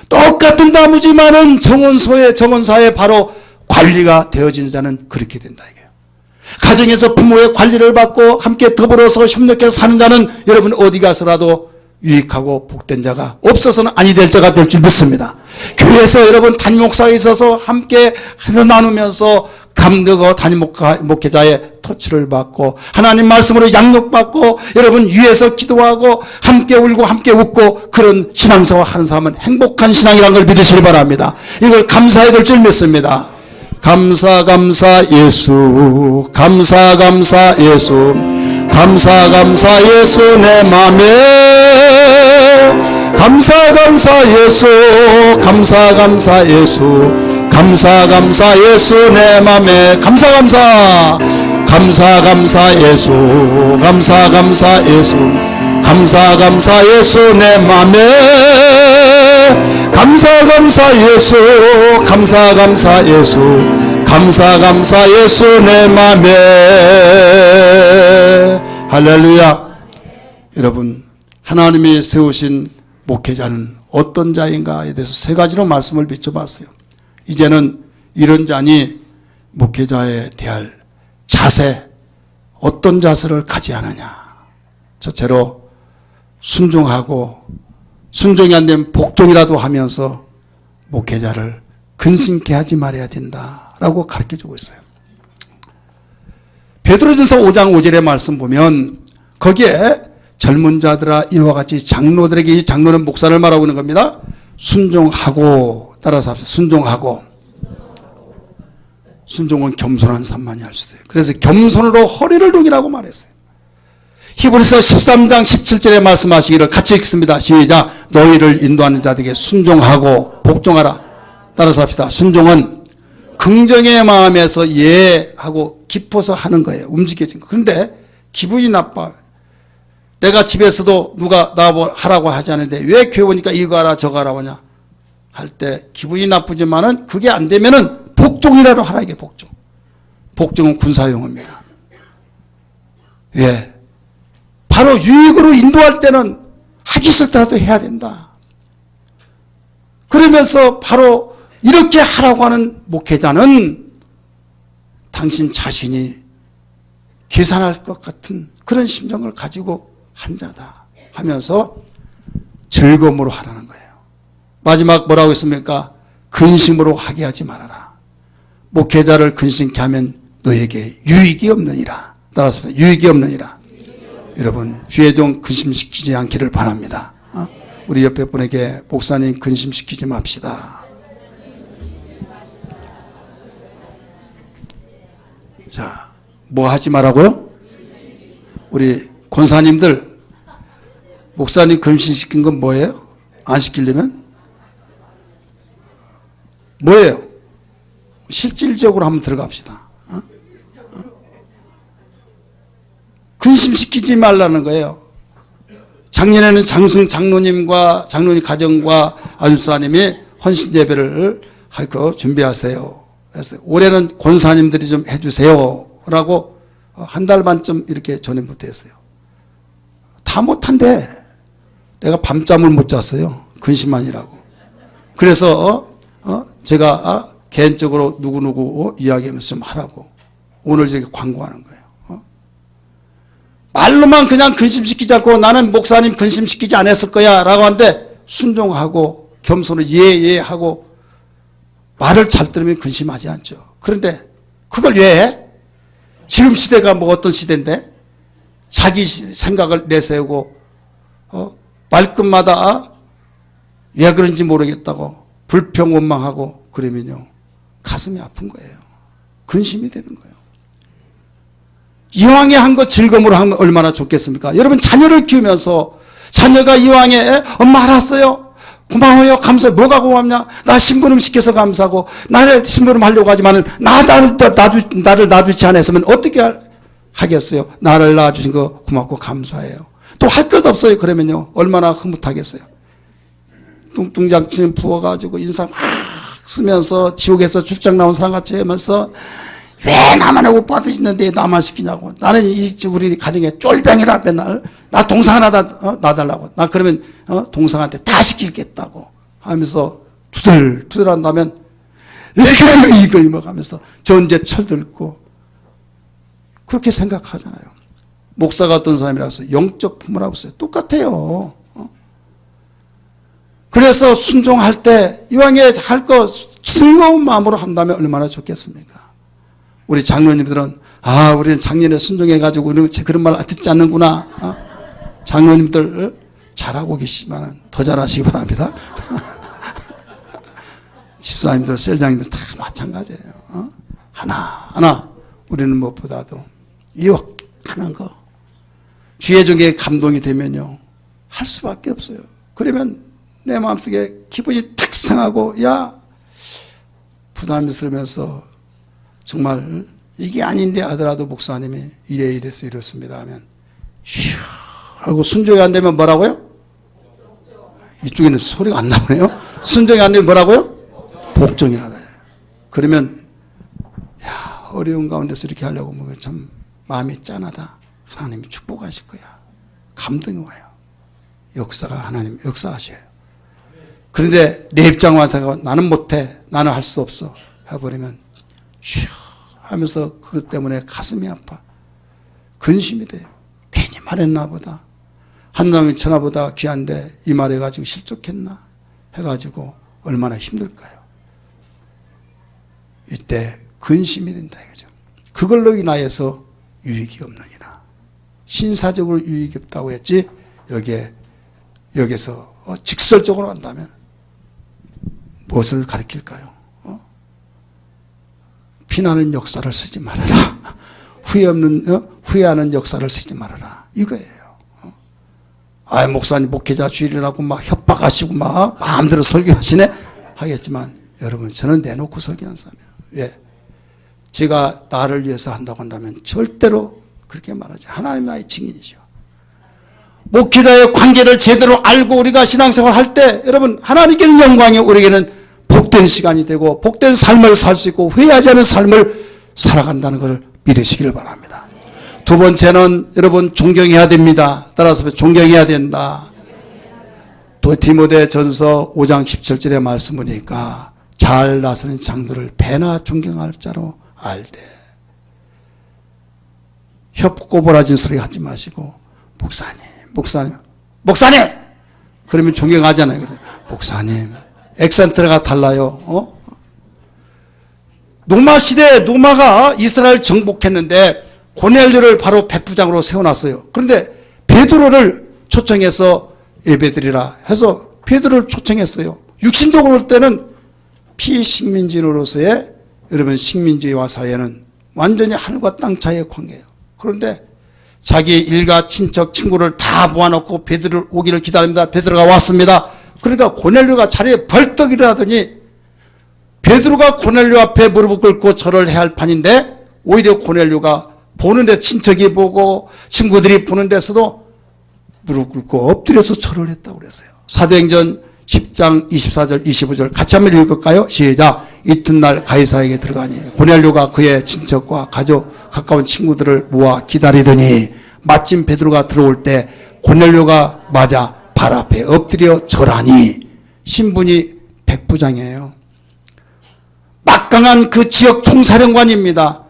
똑같은 나무지만은 정원사에 바로 관리가 되어진 자는 그렇게 된다 이게요. 가정에서 부모의 관리를 받고 함께 더불어서 협력해서 사는 자는 여러분 어디 가서라도 유익하고 복된 자가 없어서는 아니 될 자가 될 줄 믿습니다. 교회에서 여러분 담임 목사가 있어서 함께 나누면서 감독과 담임 목회자의 터치를 받고 하나님 말씀으로 양육받고 여러분 위에서 기도하고 함께 울고 함께 웃고 그런 신앙생활 하는 사람은 행복한 신앙이라는 걸 믿으시기 바랍니다. 이걸 감사해야 될 줄 믿습니다. 감사 예수 감사 예수 감사 예수 내 맘에 감사 예수 감사 예수 감사 예수 내 맘에 감사 예수 감사 예수 감사 예수 내 맘에 감사 예수 감사 예수 감사 예수 내 맘에. 할렐루야. 여러분 하나님이 세우신 목회자는 어떤 자인가에 대해서 세 가지로 말씀을 비춰봤어요. 이제는 이런 자니 목회자에 대할 자세, 어떤 자세를 가져야 하느냐. 첫째로 순종하고 순종이 안 되면 복종이라도 하면서 목회자를 근심케 하지 말아야 된다라고 가르쳐주고 있어요. 베드로전서 5장 5절의 말씀 보면 거기에 젊은 자들아 이와 같이 장로들에게, 이 장로는 목사를 말하고 있는 겁니다. 순종하고, 따라서 합시다. 순종하고. 순종은 겸손한 사람만이 할 수 있어요. 그래서 겸손으로 허리를 동이라고 말했어요. 히브리서 13장 17절에 말씀하시기를 같이 읽습니다. 시작. 너희를 인도하는 자들에게 순종하고 복종하라. 따라서 합시다. 순종은 긍정의 마음에서 예하고 깊어서 하는 거예요. 움직여진 거. 그런데 기분이 나빠. 내가 집에서도 누가 나하고 하라고 하지 않는데 왜 교회 오니까 이거 하라 저거 하라고 하냐 할 때 기분이 나쁘지만은 그게 안 되면은 복종이라도 하라. 이게 복종. 복종은 군사용어입니다. 왜? 바로 유익으로 인도할 때는 하기 싫더라도 해야 된다. 그러면서 바로 이렇게 하라고 하는 목회자는 당신 자신이 계산할 것 같은 그런 심정을 가지고 한 자다 하면서 즐거움으로 하라는 거예요. 마지막 뭐라고 했습니까? 근심으로 하게 하지 말아라. 목회자를 근심케 하면 너에게 유익이 없느니라. 따라서 유익이 없느니라. 여러분 주의 종 근심시키지 않기를 바랍니다. 우리 옆에 분에게 목사님 근심시키지 맙시다. 자, 뭐 하지 말라고요? 우리 권사님들 목사님 근심시킨 건 뭐예요? 안 시키려면? 뭐예요? 실질적으로 한번 들어갑시다. 근심시키지 말라는 거예요. 작년에는 장로님과 장로님 가정과 안수사님이 헌신 예배를 준비하세요. 그래서 올해는 권사님들이 좀 해주세요 라고 한 달 반쯤 이렇게 전에부터 했어요. 다 못한대. 내가 밤잠을 못 잤어요. 근심하느라고. 그래서 제가 개인적으로 누구누구 이야기하면서 좀 하라고 오늘 저기 광고하는 거예요. 말로만 그냥 근심시키지 않고 나는 목사님 근심시키지 않았을 거야 라고 하는데 순종하고 겸손을 예하고 말을 잘 들으면 근심하지 않죠. 그런데 그걸 왜 해? 지금 시대가 뭐 어떤 시대인데 자기 생각을 내세우고 말끝마다 왜 그런지 모르겠다고 불평 원망하고 그러면요 가슴이 아픈 거예요. 근심이 되는 거예요. 이왕에 한 거 즐거움으로 하면 얼마나 좋겠습니까? 여러분 자녀를 키우면서 자녀가 이왕에 엄마 알았어요. 고마워요. 감사해. 뭐가 고맙냐? 나 심부름 시켜서 감사하고, 나를 심부름 하려고 하지만은, 나를 놔주지 않았으면 어떻게 하겠어요? 나를 낳아주신 거 고맙고 감사해요. 또 할 것 없어요. 그러면요. 얼마나 흐뭇하겠어요. 뚱뚱장친 부어가지고 인상 막 쓰면서 지옥에서 출장 나온 사람 같이 하면서 왜 나만 하고 빠듯있는데 나만 시키냐고. 나는 우리 가정에 쫄병이라 맨날 나 동상 하나 놔달라고. 나 그러면 동상한테 다 시키겠다고 하면서 투덜투덜 한다면 이거 하면서 전제철 들고 그렇게 생각하잖아요. 목사가 어떤 사람이라서 영적 부모라고 했어요. 똑같아요. 그래서 순종할 때 이왕에 할 거 즐거운 마음으로 한다면 얼마나 좋겠습니까? 우리 장로님들은 우리는 작년에 순종해가지고 우리는 그런 말 듣지 않는구나. 장로님들 잘하고 계시지만 더 잘하시기 바랍니다. 집사님들, 셀장님들 다 마찬가지예요. 하나하나 우리는 무엇보다도 이왕하는 거 주의 종에 감동이 되면요 할 수밖에 없어요. 그러면 내 마음속에 기분이 탁 상하고 부담스러우면서 정말 이게 아닌데 하더라도 목사님이 이래서 이렇습니다 하면 슈 하고 순종이 안 되면 뭐라고요? 이쪽에는 소리가 안 나오네요. 순종이 안 되면 뭐라고요? 복종이라다. 그러면 어려운 가운데서 이렇게 하려고 보면 참 마음이 짠하다. 하나님이 축복하실 거야. 감동이 와요. 하나님 역사하셔요. 그런데 내 입장 와서 나는 못해, 나는 할 수 없어 해버리면 쉬어 하면서 그것 때문에 가슴이 아파. 근심이 돼요. 괜히 말했나 보다. 한남이 천하보다 귀한데 이 말해가지고 실족했나 해가지고 얼마나 힘들까요? 이때 근심이 된다 이거죠. 그걸로 인하여서 유익이 없느니라. 신사적으로 유익이 없다고 했지 여기서 직설적으로 한다면 무엇을 가리킬까요? 피나는 역사를 쓰지 말아라. 후회하는 역사를 쓰지 말아라. 이거예요. 목사님 목회자 주일이라고 막 협박하시고 막 마음대로 설교하시네 하겠지만 여러분 저는 내놓고 설교한 사람이에요. 왜? 제가 나를 위해서 한다고 한다면 절대로 그렇게 말하지. 하나님 나의 증인이죠. 목회자의 관계를 제대로 알고 우리가 신앙생활 할 때 여러분 하나님께는 영광이 우리에게는 복된 시간이 되고 복된 삶을 살 수 있고 후회하지 않은 삶을 살아간다는 것을 믿으시기를 바랍니다. 두 번째는 여러분 존경해야 됩니다. 따라서 존경해야 된다. 또 디모데전서 5장 17절의 말씀 보니까 잘 나서는 장들을 배나 존경할 자로 알되 협고보라진 소리 하지 마시고 목사님 그러면 존경하잖아요. 목사님 액센트가 달라요. 노마 시대에 노마가 이스라엘 정복했는데 고넬료를 바로 백부장으로 세워놨어요. 그런데 베드로를 초청해서 예배드리라 해서 베드로를 초청했어요. 육신적으로 볼 때는 피식민지로서의 여러분 식민지와 사회는 완전히 하늘과 땅 차이의 관계예요. 그런데 자기 일가 친척 친구를 다 모아놓고 베드로 오기를 기다립니다. 베드로가 왔습니다. 그러니까 고넬료가 자리에 벌떡 일어나더니 베드로가 고넬료 앞에 무릎을 꿇고 절을 해야 할 판인데 오히려 고넬료가 보는데 친척이 보고 친구들이 보는 데서도 무릎 꿇고 엎드려서 절을 했다고 그랬어요. 사도행전 10장 24절 25절 같이 한번 읽을까요? 시작. 이튿날 가이사에게 들어가니 고넬료가 그의 친척과 가족 가까운 친구들을 모아 기다리더니 마침 베드로가 들어올 때 고넬료가 맞아 발 앞에 엎드려 절하니 신분이 백부장이에요. 막강한 그 지역 총사령관입니다.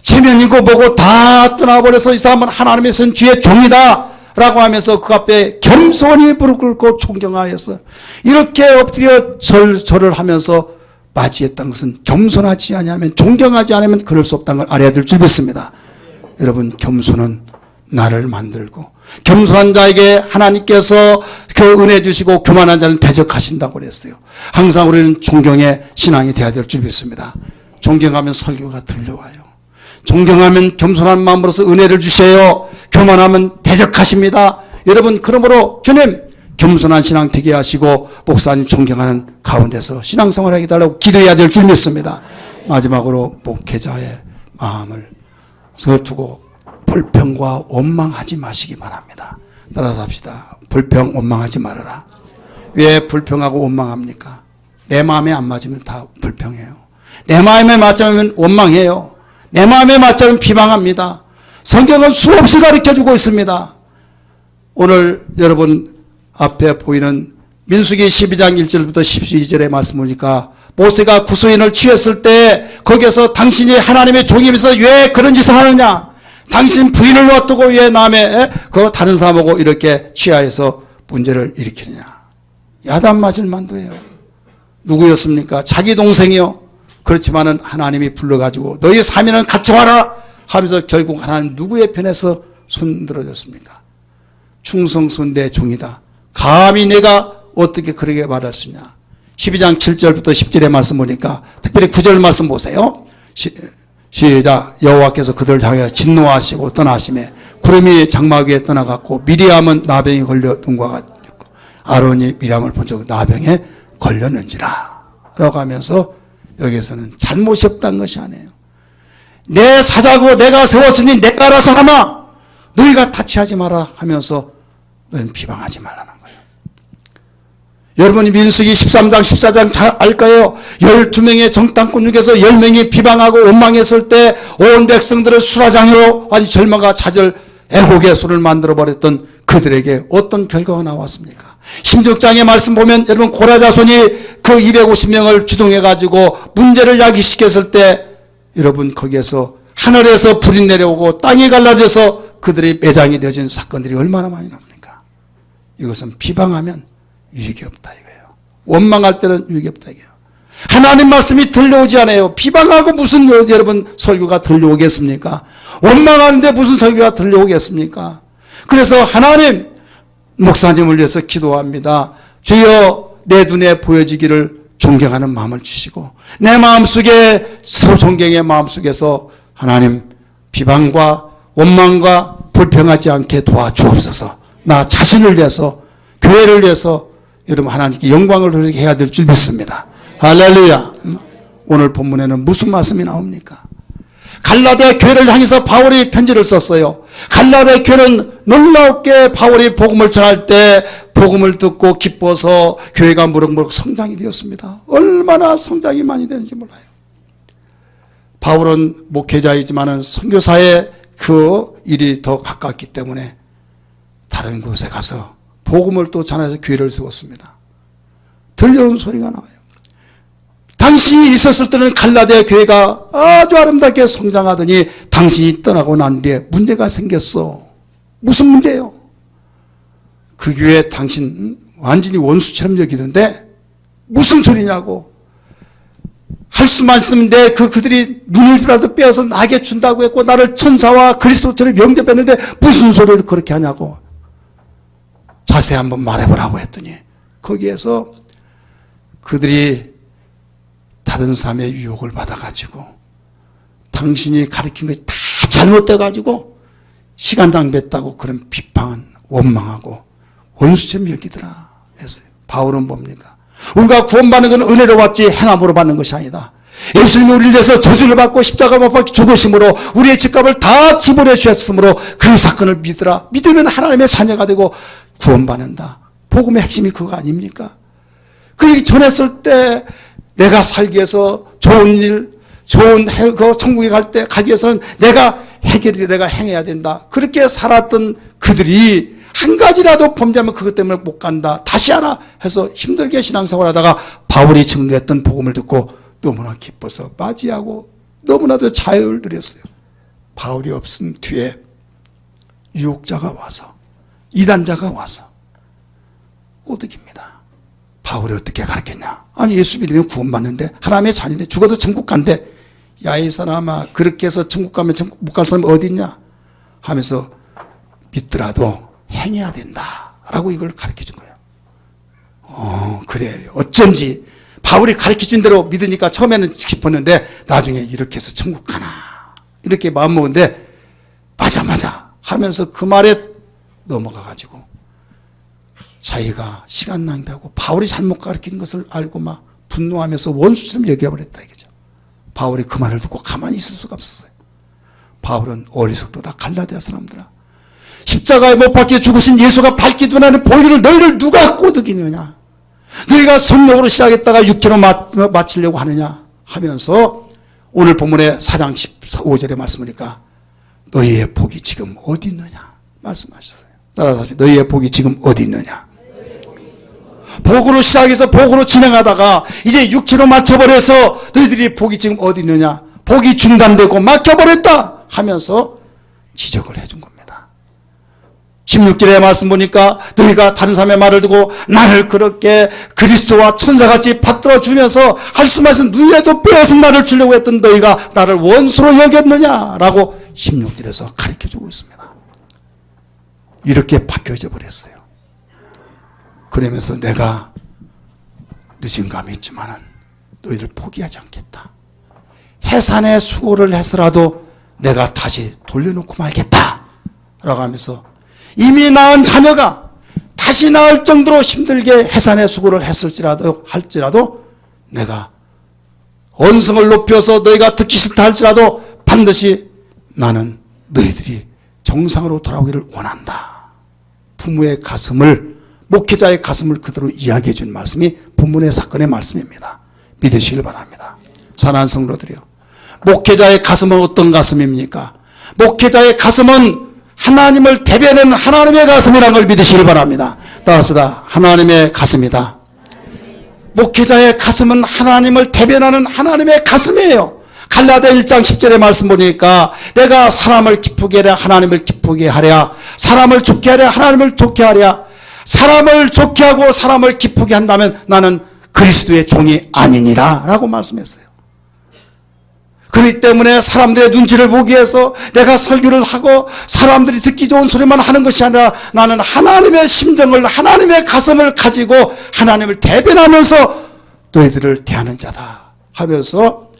체면이고 뭐고 다 떠나버려서 이 사람은 하나님의 선 주의 종이다 라고 하면서 그 앞에 겸손히 무릎 꿇고 존경하였어요. 이렇게 엎드려 절을 하면서 맞이했던 것은 겸손하지 않으면 존경하지 않으면 그럴 수 없다는 걸 알아야 될 줄 믿습니다. 여러분 겸손은 나를 만들고 겸손한 자에게 하나님께서 그 은혜 주시고 교만한 자는 대적하신다고 그랬어요. 항상 우리는 존경의 신앙이 되어야 될 줄 믿습니다. 존경하면 설교가 들려와요. 존경하면 겸손한 마음으로서 은혜를 주셔요. 교만하면 대적하십니다. 여러분 그러므로 주님 겸손한 신앙 되게 하시고 목사님 존경하는 가운데서 신앙생활 하게 달라고 기도해야 될 줄 믿습니다. 마지막으로 목회자의 마음을 서두고 불평과 원망하지 마시기 바랍니다. 따라서 합시다. 불평 원망하지 말아라. 왜 불평하고 원망합니까? 내 마음에 안 맞으면 다 불평해요. 내 마음에 맞으면 원망해요. 내 마음에 맞으면 비방합니다. 성경은 수없이 가르쳐주고 있습니다. 오늘 여러분 앞에 보이는 민수기 12장 1절부터 12절의 말씀 보니까 모세가 구소인을 취했을 때 거기에서 당신이 하나님의 종이면서 왜 그런 짓을 하느냐? 당신 부인을 놔두고 왜 남의 다른 사람하고 이렇게 취하여서 문제를 일으키느냐? 야단 맞을 만도예요. 누구였습니까? 자기 동생이요. 그렇지만은 하나님이 불러가지고 너희 사면은 갖춰와라 하면서 결국 하나님 누구의 편에서 손들어줬습니까? 충성스러운 내 종이다. 감히 내가 어떻게 그렇게 말할 수 있냐? 12장 7절부터 10절의 말씀 보니까 특별히 9절 말씀 보세요. 시작. 여호와께서 그들을 향하여 진노하시고 떠나시매 구름이 장막 위에 떠나갔고 미리암은 나병에 걸려 눈과 같았고 아론이 미리암을 본 적 나병에 걸렸는지라 라고 하면서 여기에서는 잘못이 없다는 것이 아니에요. 내 사자고 내가 세웠으니 내가 알아서 하마 너희가 타치하지 마라 하면서 너희는 비방하지 말라는 거예요. 여러분이 민수기 13장 14장 잘 알 거예요. 12명의 정탐꾼 중에서 10명이 비방하고 원망했을 때 온 백성들을 수라장으로 아니 절망과 좌절 애곡의 소를 만들어버렸던 그들에게 어떤 결과가 나왔습니까? 16장의 말씀 보면 여러분 고라자손이 그 250명을 주동해가지고 문제를 야기시켰을 때 여러분 거기에서 하늘에서 불이 내려오고 땅이 갈라져서 그들이 매장이 되어진 사건들이 얼마나 많이 납니까? 이것은 비방하면 유익이 없다 이거예요. 원망할 때는 유익이 없다 이거예요. 하나님 말씀이 들려오지 않아요. 비방하고 무슨 여러분 설교가 들려오겠습니까? 원망하는데 무슨 설교가 들려오겠습니까? 그래서 하나님 목사님을 위해서 기도합니다. 주여 내 눈에 보여지기를 존경하는 마음을 주시고 내 마음속에 서로 존경의 마음속에서 하나님 비방과 원망과 불평하지 않게 도와주옵소서. 나 자신을 위해서 교회를 위해서 여러분 하나님께 영광을 돌리게 해야 될 줄 믿습니다. 할렐루야. 오늘 본문에는 무슨 말씀이 나옵니까? 갈라디아 교회를 향해서 바울이 편지를 썼어요. 갈라디아 교회는 놀랍게 바울이 복음을 전할 때 복음을 듣고 기뻐서 교회가 무럭무럭 성장이 되었습니다. 얼마나 성장이 많이 되는지 몰라요. 바울은 목회자이지만 선교사의 그 일이 더 가깝기 때문에 다른 곳에 가서 복음을 또 전해서 교회를 세웠습니다. 들려온 소리가 나와요. 당신이 있었을 때는 갈라디아 교회가 아주 아름답게 성장하더니 당신이 떠나고 난 뒤에 문제가 생겼어. 무슨 문제예요? 그 교회 당신 완전히 원수처럼 여기던데 무슨 소리냐고. 할 수만 있으면 그들이 눈을라도 빼어서 나에게 준다고 했고 나를 천사와 그리스도처럼 영접했는데 무슨 소리를 그렇게 하냐고. 자세히 한번 말해보라고 했더니 거기에서 그들이 다른 사람의 유혹을 받아가지고 당신이 가르친 것이 다 잘못돼가지고 시간 낭비했다고 그런 비판, 원망하고 원수처럼 여기더라 했어요. 바울은 뭡니까? 우리가 구원받는 건 은혜로 받지 행함으로 받는 것이 아니다. 예수님이 우리를 위해서 저주를 받고 십자가 못 박혀 죽으심으로 우리의 죄값을 다 지불해 주셨으므로 그 사건을 믿으라. 믿으면 하나님의 자녀가 되고 구원받는다. 복음의 핵심이 그거 아닙니까? 그렇게 전했을 때 내가 살기 위해서 좋은 일, 좋은 그 천국에 가기 위해서는 내가 행해야 된다. 그렇게 살았던 그들이 한 가지라도 범죄하면 그것 때문에 못 간다. 다시 하라 해서 힘들게 신앙생활 하다가 바울이 증거했던 복음을 듣고 너무나 기뻐서 맞이하고 너무나도 자유를 누렸어요. 바울이 없은 뒤에 유혹자가 와서 이단자가 와서 꼬드깁니다. 바울이 어떻게 가르쳤냐? 아니 예수 믿으면 구원받는데 하나님의 자녀인데 죽어도 천국 간대. 야 이 사람아 그렇게 해서 천국 가면 천국 못 갈 사람이 어디 있냐? 하면서 믿더라도 행해야 된다라고 이걸 가르쳐준 거예요. 그래 어쩐지 바울이 가르쳐준 대로 믿으니까 처음에는 싶었는데 나중에 이렇게 해서 천국 가나 이렇게 마음먹었는데 맞아 하면서 그 말에 넘어가가지고 자기가 시간 낭비하고 바울이 잘못 가르친 것을 알고 막 분노하면서 원수처럼 여겨버렸다 이거죠. 바울이 그 말을 듣고 가만히 있을 수가 없었어요. 바울은 어리석도다. 갈라디아 사람들아, 십자가에 못 박혀 죽으신 예수가 밝기도 나는 보이기를 너희를 누가 꼬드기느냐, 너희가 성령으로 시작했다가 육체로 마치려고 하느냐 하면서 오늘 본문의 4장 15절의 말씀이니까 너희의 복이 지금 어디 있느냐 말씀하셨어요. 따라서 합시다. 너희의 복이 지금 어디 있느냐. 복으로 시작해서 복으로 진행하다가 이제 육체로 맞춰버려서 너희들이 복이 지금 어디 있느냐, 복이 중단되고 막혀버렸다 하면서 지적을 해준 겁니다. 16절의 말씀 보니까 너희가 다른 사람의 말을 듣고 나를 그렇게 그리스도와 천사같이 받들어 주면서 할 수만 있으면 눈이라도 빼앗은 나를 주려고 했던 너희가 나를 원수로 여겼느냐라고 16절에서 가르쳐주고 있습니다. 이렇게 바뀌어져 버렸어요. 그러면서 내가 늦은 감이 있지만은 너희들 포기하지 않겠다. 해산의 수고를 해서라도 내가 다시 돌려놓고 말겠다 라고 하면서 이미 낳은 자녀가 다시 낳을 정도로 힘들게 해산의 수고를 할지라도 내가 언성을 높여서 너희가 듣기 싫다 할지라도 반드시 나는 너희들이 정상으로 돌아오기를 원한다. 부모의 가슴을, 목회자의 가슴을 그대로 이야기해 준 말씀이 본문의 사건의 말씀입니다. 믿으시길 바랍니다. 사랑하는 성도들이요, 목회자의 가슴은 어떤 가슴입니까? 목회자의 가슴은 하나님을 대변하는 하나님의 가슴이라는 걸 믿으시길 바랍니다. 따라서 하나님의 가슴이다. 목회자의 가슴은 하나님을 대변하는 하나님의 가슴이에요. 갈라디아 1장 10절의 말씀 보니까 내가 사람을 기쁘게 하랴 하나님을 기쁘게 하랴, 사람을 좋게 하랴 하나님을 좋게 하랴. 사람을 좋게 하고 사람을 기쁘게 한다면 나는 그리스도의 종이 아니니라 라고 말씀했어요. 그렇기 때문에 사람들의 눈치를 보기 위해서 내가 설교를 하고 사람들이 듣기 좋은 소리만 하는 것이 아니라 나는 하나님의 심정을, 하나님의 가슴을 가지고 하나님을 대변하면서 너희들을 대하는 자다 하면서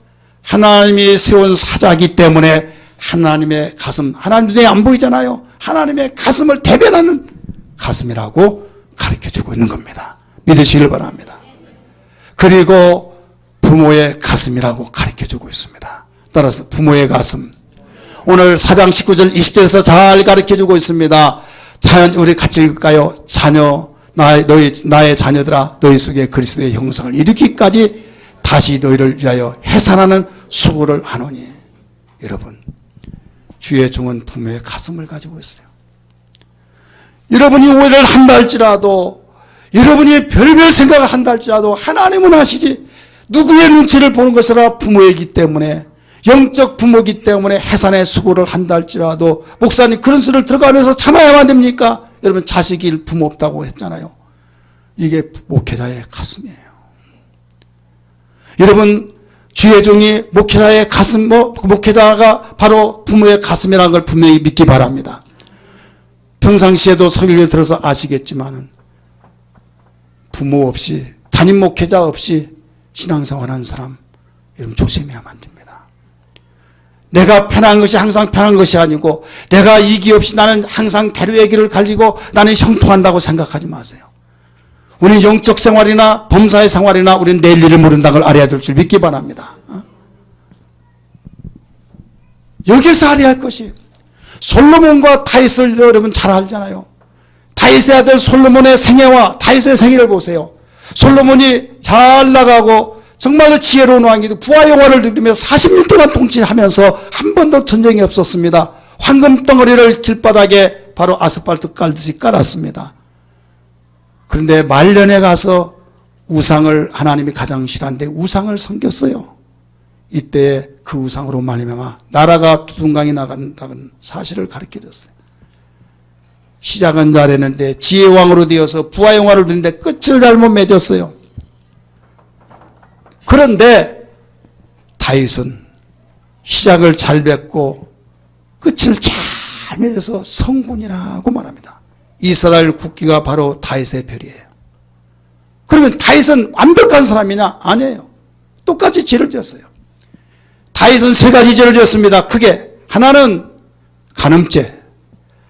하나님이 세운 사자이기 때문에 하나님의 가슴, 하나님 눈에 안 보이잖아요. 하나님의 가슴을 대변하는 가슴이라고 가르쳐주고 있는 겁니다. 믿으시길 바랍니다. 그리고 부모의 가슴이라고 가르쳐주고 있습니다. 따라서 부모의 가슴, 오늘 4장 19절 20절에서 잘 가르쳐주고 있습니다. 우리 같이 읽을까요? 자녀, 나의 자녀들아, 너희 속에 그리스도의 형상을 이루기까지 다시 너희를 위하여 해산하는 수고를 하노니. 여러분, 주의 종은 부모의 가슴을 가지고 있어요. 여러분이 오해를 한다 할지라도, 여러분이 별별 생각을 한다 할지라도 하나님은 하시지, 누구의 눈치를 보는 것이라 부모이기 때문에, 영적 부모이기 때문에 해산의 수고를 한다 할지라도, 목사님 그런 소리를 들어가면서 참아야만 됩니까? 여러분, 자식이 부모 없다고 했잖아요. 이게 목회자의 가슴이에요. 여러분, 주의 종이 목회자의 가슴, 목회자가 바로 부모의 가슴이라는 걸 분명히 믿기 바랍니다. 평상시에도 설교를 들어서 아시겠지만은 부모 없이, 담임 목회자 없이 신앙생활하는 사람, 여러분 조심해야만 됩니다. 내가 편한 것이 항상 편한 것이 아니고, 내가 이기 없이 나는 항상 배려의 길을 가지고 나는 형통한다고 생각하지 마세요. 우리는 영적 생활이나 범사의 생활이나 우리는 내일 일을 모른다는 걸 알아야 될 줄 믿기 바랍니다. 여기서 알아야 할 것이, 솔로몬과 다윗을 여러분 잘 알잖아요. 다윗의 아들 솔로몬의 생애와 다윗의 생애를 보세요. 솔로몬이 잘 나가고 정말로 지혜로운 왕이고 부와 영화를 누리며 40년 동안 통치하면서 한 번도 전쟁이 없었습니다. 황금 덩어리를 길바닥에 바로 아스팔트 깔듯이 깔았습니다. 그런데 말년에 가서 우상을, 하나님이 가장 싫어하는데 우상을 섬겼어요. 이때 그 우상으로 말미암아 나라가 두둥강이 나간다는 사실을 가르쳐줬어요. 시작은 잘했는데 지혜왕으로 되어서 부와 영화를 누리는데 끝을 잘못 맺었어요. 그런데 다윗은 시작을 잘 맺고 끝을 잘 맺어서 성군이라고 말합니다. 이스라엘 국기가 바로 다윗의 별이에요. 그러면 다윗은 완벽한 사람이냐? 아니에요. 똑같이 죄를 지었어요. 다윗은 세 가지 죄를 지었습니다. 크게. 하나는 간음죄,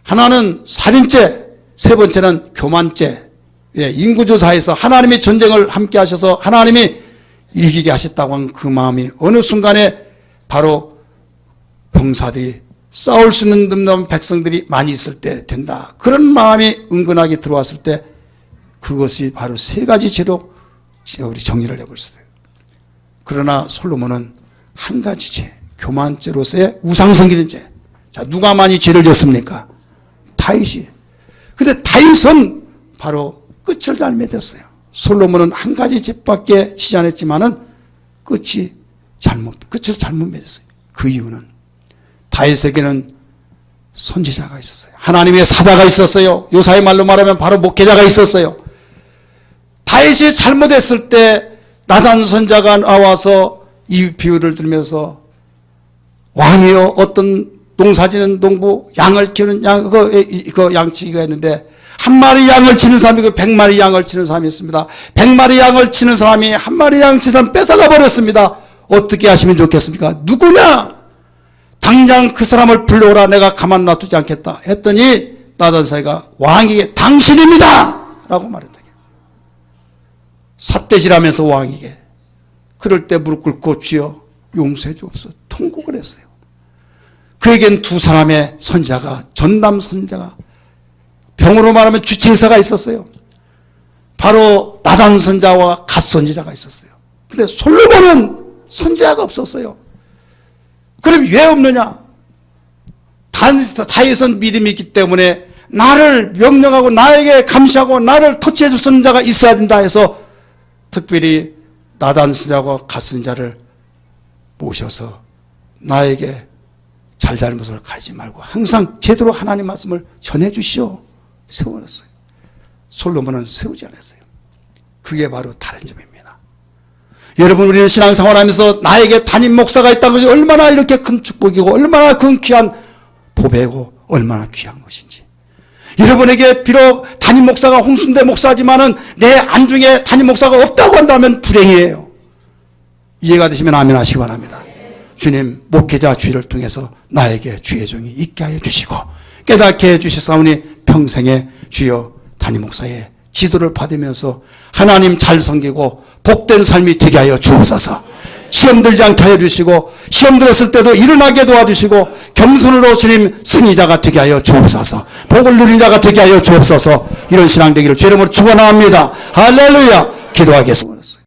하나는 살인죄, 세 번째는 교만죄. 인구조사에서 하나님이 전쟁을 함께 하셔서 하나님이 이기게 하셨다고 한 그 마음이 어느 순간에 바로 병사들이 싸울 수 있는 늠름한 백성들이 많이 있을 때 된다. 그런 마음이 은근하게 들어왔을 때 그것이 바로 세 가지 죄로 우리 정리를 해버렸어요. 그러나 솔로몬은 한 가지 죄, 교만죄로서의 우상성기는 죄. 자, 누가 많이 죄를 졌습니까? 다윗이. 근데 다윗은 바로 끝을 잘 맺었어요. 솔로몬은 한 가지 죄밖에 지지 않았지만은 끝을 잘못 맺었어요. 그 이유는 다윗에게는 선지자가 있었어요. 하나님의 사자가 있었어요. 요사의 말로 말하면 바로 목회자가 있었어요. 다윗이 잘못했을 때 나단 선자가 나와서 이 비유를 들으면서 왕이요 어떤 농사지는 농부 양을 키우는 그 양치기가 있는데 한 마리 양을 치는 사람이 100마리 양을 치는 사람이 있습니다. 100마리 양을 치는 사람이 한 마리 양 치는 사람 뺏어가 버렸습니다. 어떻게 하시면 좋겠습니까? 누구냐? 당장 그 사람을 불러오라. 내가 가만 놔두지 않겠다 했더니 나단사이가 왕에게 당신입니다 라고 말했다. 삿대질하면서 왕에게. 그럴 때 무릎 꿇고 주여 용서해 주옵소서 통곡을 했어요. 그에겐 두 사람의 선지자가, 전남 선지자가, 병으로 말하면 주치의사가 있었어요. 바로 나단 선지자와 갓 선지자가 있었어요. 근데 솔로몬은 선지자가 없었어요. 그럼 왜 없느냐? 다윗은 믿음이 있기 때문에 나를 명령하고 나에게 감시하고 나를 터치해 줄 선지자가 있어야 된다 해서 특별히 나단 선지자와 갓 선지자를 모셔서 나에게 잘잘못을 가리지 말고 항상 제대로 하나님 말씀을 전해 주시오. 세워놨어요. 솔로몬은 세우지 않았어요. 그게 바로 다른 점입니다. 여러분, 우리는 신앙생활하면서 나에게 담임 목사가 있다는 것이 얼마나 이렇게 큰 축복이고 얼마나 큰 귀한 보배고 얼마나 귀한 것인지. 여러분에게 비록 담임 목사가 홍순대 목사지만은 내 안중에 담임 목사가 없다고 한다면 불행이에요. 이해가 되시면 아멘 하시기 바랍니다. 주님, 목회자 주의를 통해서 나에게 주의 종이 있게 하여 주시고 깨닫게 해 주시사오니 평생에 주여 담임 목사의 지도를 받으면서 하나님 잘 섬기고 복된 삶이 되게 하여 주옵소서. 시험 들지 않게 하여 주시고 시험 들었을 때도 일어나게 도와주시고 겸손으로 주님 승리자가 되게 하여 주옵소서. 복을 누린 자가 되게 하여 주옵소서. 이런 신앙 되기를 주의 이름으로 축원합니다. 할렐루야. 기도하겠습니다.